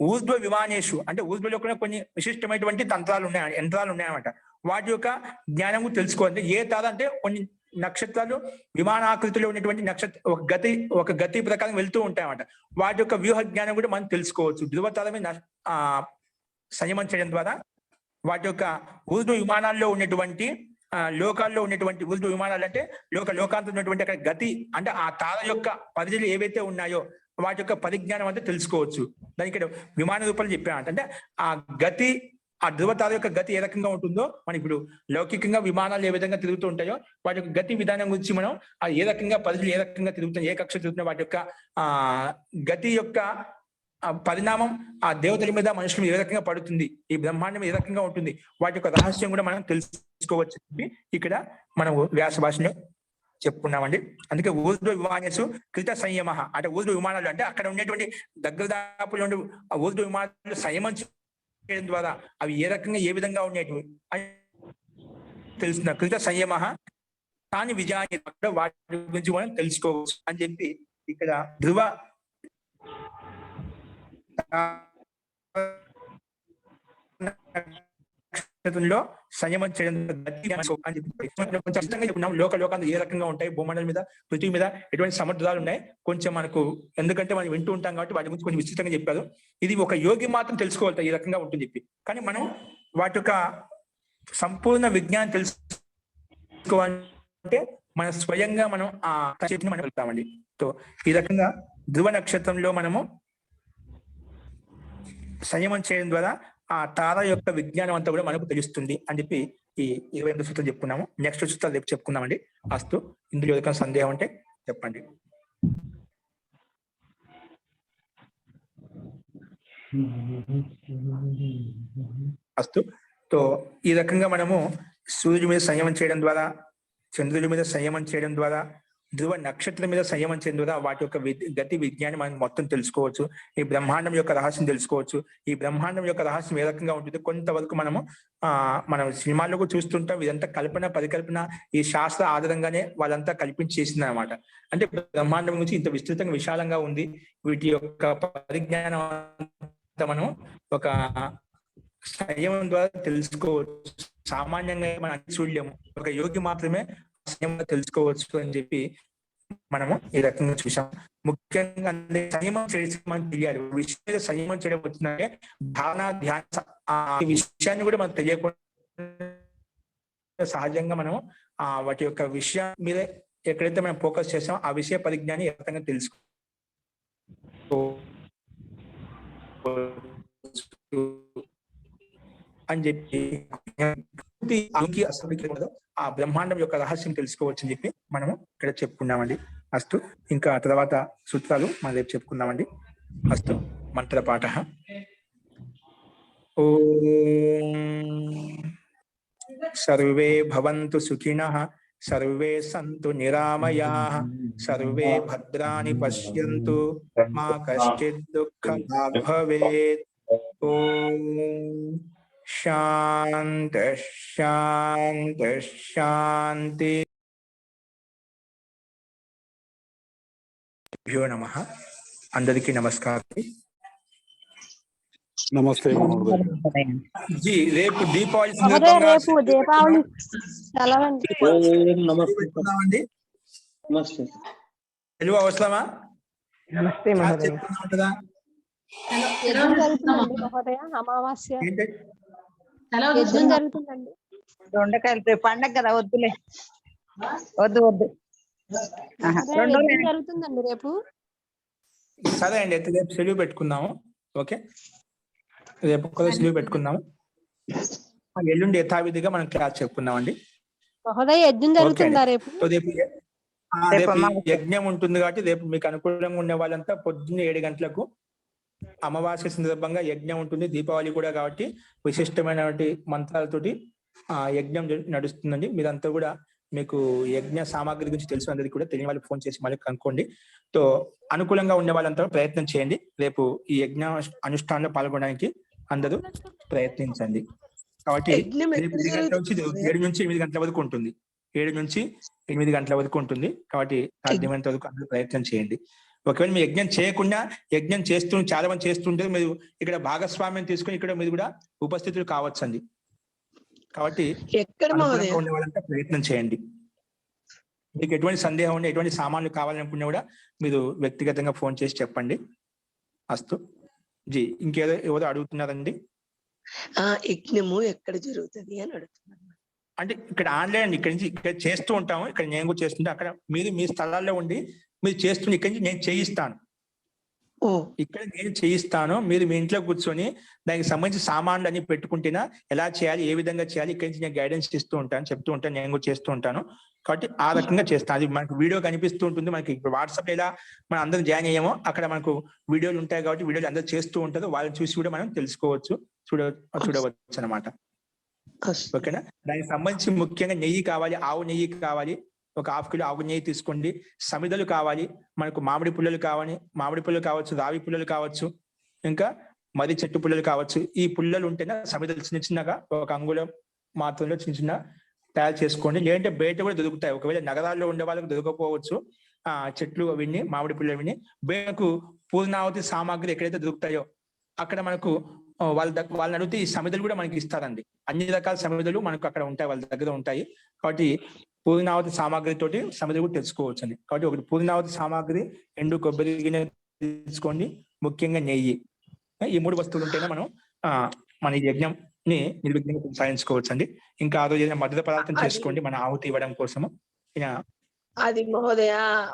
ఊర్ధ్వ విమానేషు అంటే ఊర్ధ్వ లోకంలో కొన్ని విశిష్టమైనటువంటి యంత్రాలు ఉన్నాయన్నమాట. వాటి యొక్క జ్ఞానము తెలుసుకోవాలి. ఏ తార అంటే కొన్ని నక్షత్రాలు విమానాకృతిలో ఉన్నటువంటి ఒక గతి ప్రకారం వెళ్తూ ఉంటాయన్నమాట. వాటి యొక్క వ్యూహ జ్ఞానం కూడా మనం తెలుసుకోవచ్చు. ధృవతారమే సంయమం చేయడం ద్వారా వాటి యొక్క ఉర్దూ విమానాల్లో ఉన్నటువంటి లోకాల్లో ఉన్నటువంటి ఉర్దూ విమానాలు అంటే లోకాంతం ఉన్నటువంటి అక్కడ గతి అంటే ఆ తార యొక్క పరిధులు ఏవైతే ఉన్నాయో వాటి యొక్క పరిజ్ఞానం అంతా తెలుసుకోవచ్చు. దానికి ఇక్కడ విమాన రూపాలు చెప్పామంట. అంటే ఆ గతి, ఆ ధృవతార యొక్క గతి ఏ రకంగా ఉంటుందో మనం ఇప్పుడు లౌకికంగా విమానాలు ఏ విధంగా తిరుగుతూ ఉంటాయో వాటి యొక్క గతి విధానం గురించి మనం ఏ రకంగా పరిధులు ఏ రకంగా తిరుగుతాయి, ఏ కక్ష తిరుగుతున్నాయి, వాటి యొక్క గతి యొక్క పరిణామం ఆ దేవతల మీద మనుషుల మీద ఏ రకంగా పడుతుంది, ఈ బ్రహ్మాండం ఏ రకంగా ఉంటుంది, వాటి యొక్క రహస్యం కూడా మనం తెలుసుకోవచ్చు ఇక్కడ మనం వ్యాస భాషలో చెప్పుకున్నామండి. అందుకే ఊర్ధ్వ విమానసు కృత సంయమ అంటే ఊర్ధ్వ విమానాలు అంటే అక్కడ ఉండేటువంటి దగ్గర దాపులో ఉండే ఊర్ధ్వ విమానాలు సంయమం చేయడం ద్వారా అవి ఏ రకంగా ఏ విధంగా ఉండేటివి అని తెలుస్తున్నా. కృత సంయమ తాని విజయాన్ని వాటి గురించి మనం తెలుసుకోవచ్చు అని చెప్పి ఇక్కడ ధ్రువ లో సంయమం చేయడం అని చెప్పి చెప్పుకున్నాం. లోకాలు ఏ రకంగా ఉంటాయి, భూమండలం మీద పృథ్వీ మీద ఎటువంటి సముద్రాలు ఉన్నాయి కొంచెం మనకు, ఎందుకంటే మనం వింటూ ఉంటాం కాబట్టి వాటి గురించి కొంచెం విస్తృతంగా చెప్పారు. ఇది ఒక యోగి మాత్రం తెలుసుకోవాలి ఈ రకంగా ఉంటుంది చెప్పి. కానీ మనం వాటి యొక్క సంపూర్ణ విజ్ఞానం తెలుసుకోవాలంటే మన స్వయంగా మనం ఆ చేతిని మనం వెళ్తామండి. సో ఈ రకంగా ధ్రువ నక్షత్రంలో మనము సంయమం చేయడం ద్వారా ఆ తార యొక్క విజ్ఞానం అంతా కూడా మనకు తెలుస్తుంది అని చెప్పి ఈ 28 సూత్రాలు చెప్పుకున్నాము. నెక్స్ట్ సూత్రాలు రేపు చెప్పుకుందామండి. అస్తు. ఇందులో ఏదైనా సందేహం ఉంటే చెప్పండి. అస్తు. సో ఈ రకంగా మనము సూర్యుడి మీద సంయమం చేయడం ద్వారా, చంద్రుడి మీద సంయమం చేయడం ద్వారా, ధ్రువ నక్షత్రం మీద సంయమం చేయడం ద్వారా వాటి యొక్క గతి విజ్ఞానం మనం మొత్తం తెలుసుకోవచ్చు. ఈ బ్రహ్మాండం యొక్క రహస్యం తెలుసుకోవచ్చు. ఈ బ్రహ్మాండం యొక్క రహస్యం ఏ రకంగా ఉంటుంది కొంతవరకు మనం సినిమాల్లో కూడా చూస్తుంటాం. ఇదంతా కల్పన పరికల్పన ఈ శాస్త్ర ఆధారంగానే వాళ్ళంతా కల్పించి చేసింది అనమాట. అంటే బ్రహ్మాండం గురించి ఇంత విస్తృతంగా విశాలంగా ఉంది. వీటి యొక్క పరిజ్ఞానం మనం ఒక సంయమం ద్వారా తెలుసుకోవచ్చు. సామాన్యంగా మనం అన్ని చూడలేము, ఒక యోగి మాత్రమే తెలుసుకోవచ్చు అని చెప్పి మనము ఈ రకంగా చూసాం. ముఖ్యంగా సంయమం చేసి మనం తెలియాలి. విషయం మీద సంయమం చేయడం వచ్చిందంటే ధారణ ధ్యాన ఈ విషయాన్ని కూడా మనకు తెలియకుండా సహజంగా మనం వాటి యొక్క విషయం మీద ఎక్కడైతే మనం ఫోకస్ చేసామో ఆ విషయ పరిజ్ఞాన్ని ఏ రకంగా తెలుసుకో అని చెప్పి ఆ బ్రహ్మాండం యొక్క రహస్యం తెలుసుకోవచ్చు అని చెప్పి మనము ఇక్కడ చెప్పుకున్నామండి. అస్తు. ఇంకా తర్వాత సూత్రాలు మనం రేపు చెప్పుకుందామండి. అస్తు. మంత్రపాఠ. ఓం సర్వే భవంతు సుఖినః, సర్వే సంతు నిరామయాః, సర్వే భద్రాణి పశ్యంతు, మా కశ్చిద్ దుఃఖభాగ్ భవేత్. ఓం శాంతి శాంతి శాంతి. భ్యో నమః. అందరికీ నమస్కారం. నమస్తే మహోదయ. జీ రేపు దీపావళి రేపు దీపావళి సెలవండి. నమస్తే. తెలుగు అవసరమా? నమస్తే మహోదయ. మహోదయ అమావాస్య యజ్ఞం జరుగుతుందండి. దొండకాయలు పండగ కదా, వద్దులే, వద్దు. యజ్ఞం జరుగుతుందండి రేపు. సరే అండి, అయితే రేపు సెలవు పెట్టుకుందాము. ఓకే, రేపు ఒక్కరోజు సెలవు పెట్టుకుందాము. ఎల్లుండి యథావిధిగా మనం క్లాస్ చెప్పుకుందామండి. మహోదయ యజ్ఞం జరుగుతుందా రేపు? రేపు యజ్ఞం ఉంటుంది కాబట్టి రేపు మీకు అనుకూలంగా ఉండే వాళ్ళంతా పొద్దున్న 7 గంటలకు అమావాస్య సందర్భంగా యజ్ఞం ఉంటుంది. దీపావళి కూడా కాబట్టి విశిష్టమైనటువంటి మంత్రాలతోటి యజ్ఞం నడుస్తుందండి. మీరంతా కూడా మీకు యజ్ఞ సామాగ్రి గురించి తెలుసు, అందరికీ కూడా తెలియని వాళ్ళు ఫోన్ చేసి మళ్ళీ కనుక్కోండి. సో అనుకూలంగా ఉండే వాళ్ళంతా ప్రయత్నం చేయండి. రేపు ఈ యజ్ఞ అనుష్ఠానంలో పాల్గొనడానికి అందరూ ప్రయత్నించండి. కాబట్టి 7 నుంచి 8 గంటల వరకు ఉంటుంది. 7 నుంచి 8 గంటల వరకు ఉంటుంది. కాబట్టి సాధ్యమైనంత వరకు అందరూ ప్రయత్నం చేయండి. ఒకవేళ మీరు యజ్ఞం చేయకుండా యజ్ఞం చాలా మంది చేస్తుంటే మీరు ఇక్కడ భాగస్వామ్యం తీసుకుని ఇక్కడ మీరు కూడా ఉపస్థితులు కావచ్చు అండి. కాబట్టి ఉండే వాళ్ళంతా ప్రయత్నం చేయండి. మీకు ఎటువంటి సందేహం ఉండి ఎటువంటి సామాన్లు కావాలనుకున్నా కూడా మీరు వ్యక్తిగతంగా ఫోన్ చేసి చెప్పండి. అస్తు జీ. ఇంకేదో ఎవరో అడుగుతున్నారండి? యజ్ఞము ఎక్కడ జరుగుతుంది అని అడుగుతున్నాను. అంటే ఇక్కడ ఆన్లైన్ అండి. ఇక్కడ నుంచి ఇక్కడ చేస్తూ ఉంటాము. ఇక్కడ నేను కూడా చేస్తుంటే అక్కడ మీరు మీ స్థలాల్లో ఉండి మీరు చేస్తుంటే ఇక్కడి నుంచి నేను చేయిస్తాను. ఇక్కడ నేను చేయిస్తాను. మీరు మీ ఇంట్లో కూర్చొని దానికి సంబంధించిన సామాన్లు అన్ని పెట్టుకుంటేనా ఎలా చేయాలి, ఏ విధంగా చేయాలి, ఇక్కడి నుంచి నేను గైడెన్స్ ఇస్తూ ఉంటాను, చెప్తూ ఉంటాను, నేను కూడా చేస్తూ ఉంటాను. కాబట్టి ఆ రకంగా చేస్తాను. అది మనకు వీడియో కనిపిస్తూ ఉంటుంది. మనకి ఇప్పుడు వాట్సాప్ ఎలా మనం అందరం జాయిన్ అయ్యామో అక్కడ మనకు వీడియోలు ఉంటాయి. కాబట్టి వీడియోలు అందరూ చేస్తూ ఉంటారు. వాళ్ళని చూసి కూడా మనం తెలుసుకోవచ్చు, చూడవచ్చు అనమాట. ఓకేనా? దానికి సంబంధించి ముఖ్యంగా నెయ్యి కావాలి, ఆవు నెయ్యి కావాలి. ఒక 1/2 కిలో ఆవు నెయ్యి తీసుకోండి. సమిదలు కావాలి, మనకు మామిడి పుల్లలు కావాలి, మామిడి పుల్లలు కావచ్చు, రావి పుల్లలు కావచ్చు, ఇంకా మర్రి చెట్టు పుల్లలు కావచ్చు. ఈ పుల్లలు ఉంటేనే సమిదలు చిన్న చిన్నగా ఒక అంగుళం మాత్రంలో చిన్న చిన్న తయారు చేసుకోండి. లేదంటే బయట కూడా దొరుకుతాయి. ఒకవేళ నగరాల్లో ఉండే వాళ్ళకి దొరకపోవచ్చు ఆ చెట్లు విని, మామిడి పుల్లలు విని. బయటకు పూర్ణావతి సామాగ్రి ఎక్కడైతే దొరుకుతాయో అక్కడ మనకు వాళ్ళని అడిగితే ఈ సమిదలు కూడా మనకి ఇస్తారండి. అన్ని రకాల సమిదలు మనకు అక్కడ ఉంటాయి, వాళ్ళ దగ్గర ఉంటాయి. కాబట్టి పూర్ణావతి సామాగ్రి తోటి సమిదలు కూడా తెలుసుకోవచ్చు అండి. కాబట్టి ఒకటి పూర్ణావతి సామాగ్రి, ఎండు కొబ్బరి గిన్నె తీసుకోండి, ముఖ్యంగా నెయ్యి. ఈ 3 వస్తువులు ఉంటేనే మనం మన యజ్ఞం ని నిర్విఘ్నంగా కొనసాగించుకోవచ్చు అండి. ఇంకా ఆ రోజు ఏదైనా మధుర పదార్థం చేసుకోండి మన ఆహుతి ఇవ్వడం కోసము. అది మహోదయ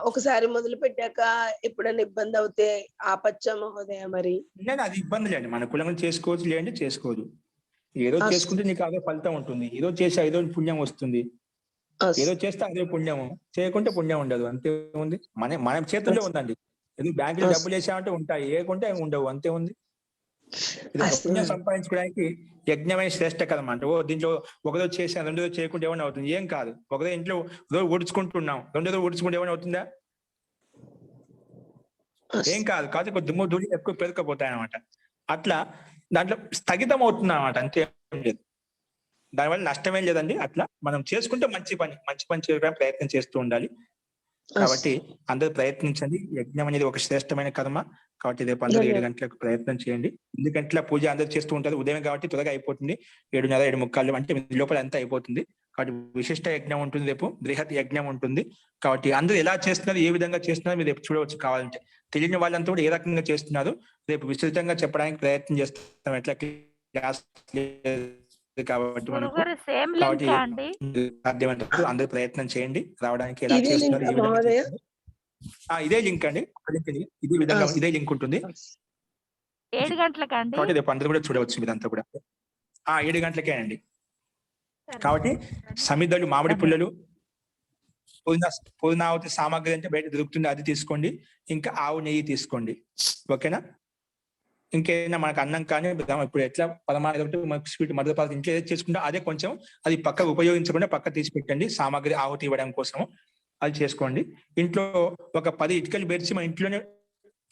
ఒకసారి మొదలు పెట్టాక ఎప్పుడైనా ఇబ్బంది అవుతే ఆపచ్చా మహోదయ? మరి నేను అది ఇబ్బంది లేండి, మన కులంలో చేసుకోవచ్చు, లేదంటే చేసుకోదు. ఏదో చేసుకుంటే నీకు అదే ఫలితం ఉంటుంది. ఏదో చేసి ఏదో పుణ్యం వస్తుంది. ఏదో చేస్తే అదే పుణ్యము, చేయకుంటే పుణ్యం ఉండదు. అంతే ఉంది. మన చేతుల్లో ఉందండి. ఏదో బ్యాంకులో డబ్బులు వేసామంటే ఉంటాయి, ఏకుంటే ఉండవు. అంతే ఉంది. పుణ్యం సంపాదించుకోవడానికి యజ్ఞమే శ్రేష్ట కదం అంటే. దీంట్లో ఒకరోజు చేసాను, 2 రోజు చేయకుంటే ఏమైనా అవుతుంది? ఏం కాదు. ఒకరోజు ఇంట్లో రోజు ఊడ్చుకుంటున్నాం, 2 రోజులు ఊడ్చుకుంటే ఏమైనా అవుతుందా? ఏం కాదు. కాదు దుమ్ము ధూళి ఎక్కువ పెరగకపోతాయి అనమాట. అట్లా దాంట్లో స్థగితం అవుతుంది అనమాట. అంతే లేదు. దానివల్ల నష్టమేం లేదండి. అట్లా మనం చేసుకుంటే మంచి పని చేయడానికి ప్రయత్నం చేస్తూ ఉండాలి. కాబట్టి అందరూ ప్రయత్నించండి. యజ్ఞం అనేది ఒక శ్రేష్టమైన కర్మ. కాబట్టి రేపు అందరూ 7 గంటలకు ప్రయత్నం చేయండి. 2 గంటల పూజ అందరూ చేస్తూ ఉంటారు. ఉదయం కాబట్టి త్వరగా అయిపోతుంది. 7:30, 7:45 అంటే లోపల అంతా అయిపోతుంది. కాబట్టి విశిష్ట యజ్ఞం ఉంటుంది, రేపు బృహత్ యజ్ఞం ఉంటుంది. కాబట్టి అందరూ ఎలా చేస్తున్నారు, ఏ విధంగా చేస్తున్నారు మీరు రేపు చూడవచ్చు. కావాలంటే తెలియని వాళ్ళంతా కూడా ఏ రకంగా చేస్తున్నారు రేపు విస్తృతంగా చెప్పడానికి ప్రయత్నం చేస్తాం. ఎట్లా క్లాస్ కాబట్టి మనకు సాధ్యమైనంత అందరూ ప్రయత్నం చేయండి రావడానికి. ఎలా చేస్తున్నారు, ఏ విధంగా ఇదే లింక్ అండి. ఇదే విధంగా ఇదే లింక్ ఉంటుంది. 7 గంటలకండి. కాబట్టి రేపు అందరూ కూడా చూడవచ్చు మీరంతా కూడా. 7 గంటలకే అండి. కాబట్టి సమిదలు, మామిడి పుల్లలు, పూర్ణావతి సామాగ్రి అంటే బయట దొరుకుతుంది, అది తీసుకోండి. ఇంకా ఆవు నెయ్యి తీసుకోండి. ఓకేనా? ఇంకేదైనా మనకు అన్నం కానీ ఇప్పుడు ఎట్లా పరమాణం మనకు స్వీట్ మధుర పదార్థం ఇంట్లో ఏదైతే చేసుకుంటే అదే కొంచెం అది పక్క ఉపయోగించకుండా పక్క తీసి పెట్టండి. సామాగ్రి ఆహుతి ఇవ్వడం కోసం అది చేసుకోండి. ఇంట్లో ఒక 10 ఇటుకలు పేర్చి మన ఇంట్లోనే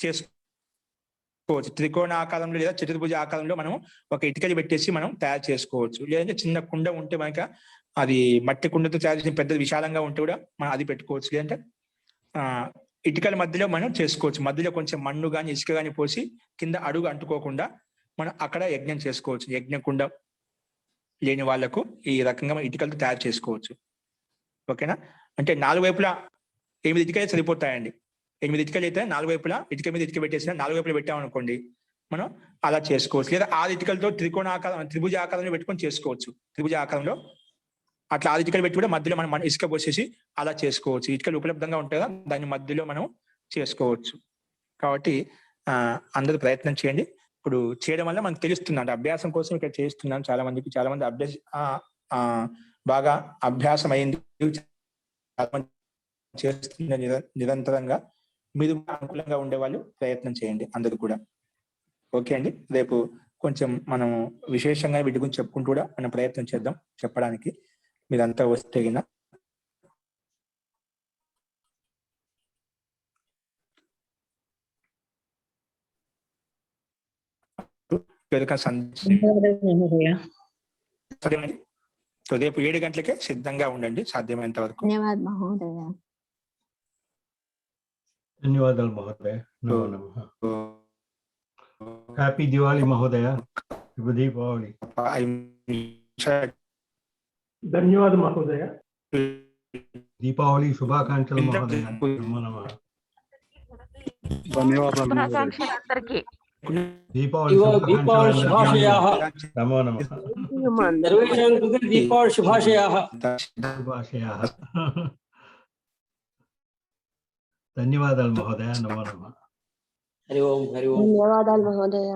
చేసుకోవచ్చు. త్రికోణ ఆకారంలో లేదా చతుర్భుజ ఆకారంలో మనం ఒక ఇటుకలు పెట్టేసి మనం తయారు చేసుకోవచ్చు. లేదంటే చిన్న కుండ ఉంటే మనక అది మట్టి కుండతో తయారు చేసిన పెద్ద విశాలంగా ఉంటే కూడా మనం అది పెట్టుకోవచ్చు. లేదంటే ఇటుకల మధ్యలో మనం చేసుకోవచ్చు. మధ్యలో కొంచెం మన్ను కానీ ఇసుక కానీ పోసి కింద అడుగు అంటుకోకుండా మనం అక్కడ యజ్ఞం చేసుకోవచ్చు. యజ్ఞకుండ లేని వాళ్లకు ఈ రకంగా ఇటుకలతో తయారు చేసుకోవచ్చు. ఓకేనా? అంటే 4 వైపులా 8 ఇటుకలు సరిపోతాయండి. 8 ఇటుకలు అయితే 4 వైపులా ఇటుక మీద ఇటుక పెట్టేసిన 4 వైపులా పెట్టామనుకోండి, మనం అలా చేసుకోవచ్చు. లేదా 6 ఇటుకలతో త్రిభుజ ఆకారంలో పెట్టుకొని చేసుకోవచ్చు. త్రిభుజ ఆకారంలో అట్లా 6 ఇటుకలు పెట్టి కూడా మధ్యలో మనం ఇసుక పోసేసి అలా చేసుకోవచ్చు. ఇటుకలు ఉపలబ్ధంగా ఉంటాయి కదా, దాని మధ్యలో మనం చేసుకోవచ్చు. కాబట్టి అందరూ ప్రయత్నం చేయండి. ఇప్పుడు చేయడం వల్ల మనకు తెలుస్తుంది అంటే అభ్యాసం కోసం ఇక్కడ చేస్తున్నాం. చాలా మంది బాగా అభ్యాసం అయింది, చేస్తున్న నిరంతరంగా. మీరు అనుకూలంగా ఉండేవాళ్ళు ప్రయత్నం చేయండి అందరూ కూడా. ఓకే అండి. రేపు కొంచెం మనం విశేషంగా వీటి గురించి చెప్పుకుంటూ కూడా మనం ప్రయత్నం చేద్దాం చెప్పడానికి. మీరంతా వస్తే గిన రేపు 7 గంటలకే సిద్ధంగా ఉండండి సాధ్యమైనంత వరకు. ధన్యవాదాలు మహోదయ. హ్యాపీ దివాలి మహోదయ. శుభ దీపావళి. ధన్యవాదాలు మహోదయ. దీపావళి శుభాకాంక్షలు మహోదయ. నమో నమః. ధన్యవాదాలు మహోదయ. శుభాకాంక్షలు అందరికీ. దీపావళి దీపావళి శుభాశయాः నమో నమః. सर्वेषां कृते दीपावళి శుభాశయాः. శుభాశయాः. ధన్యవాదాలు మహోదయ. నమో నమః. హరి ఓం హరి ఓం. ధన్యవాదాలు మహోదయ.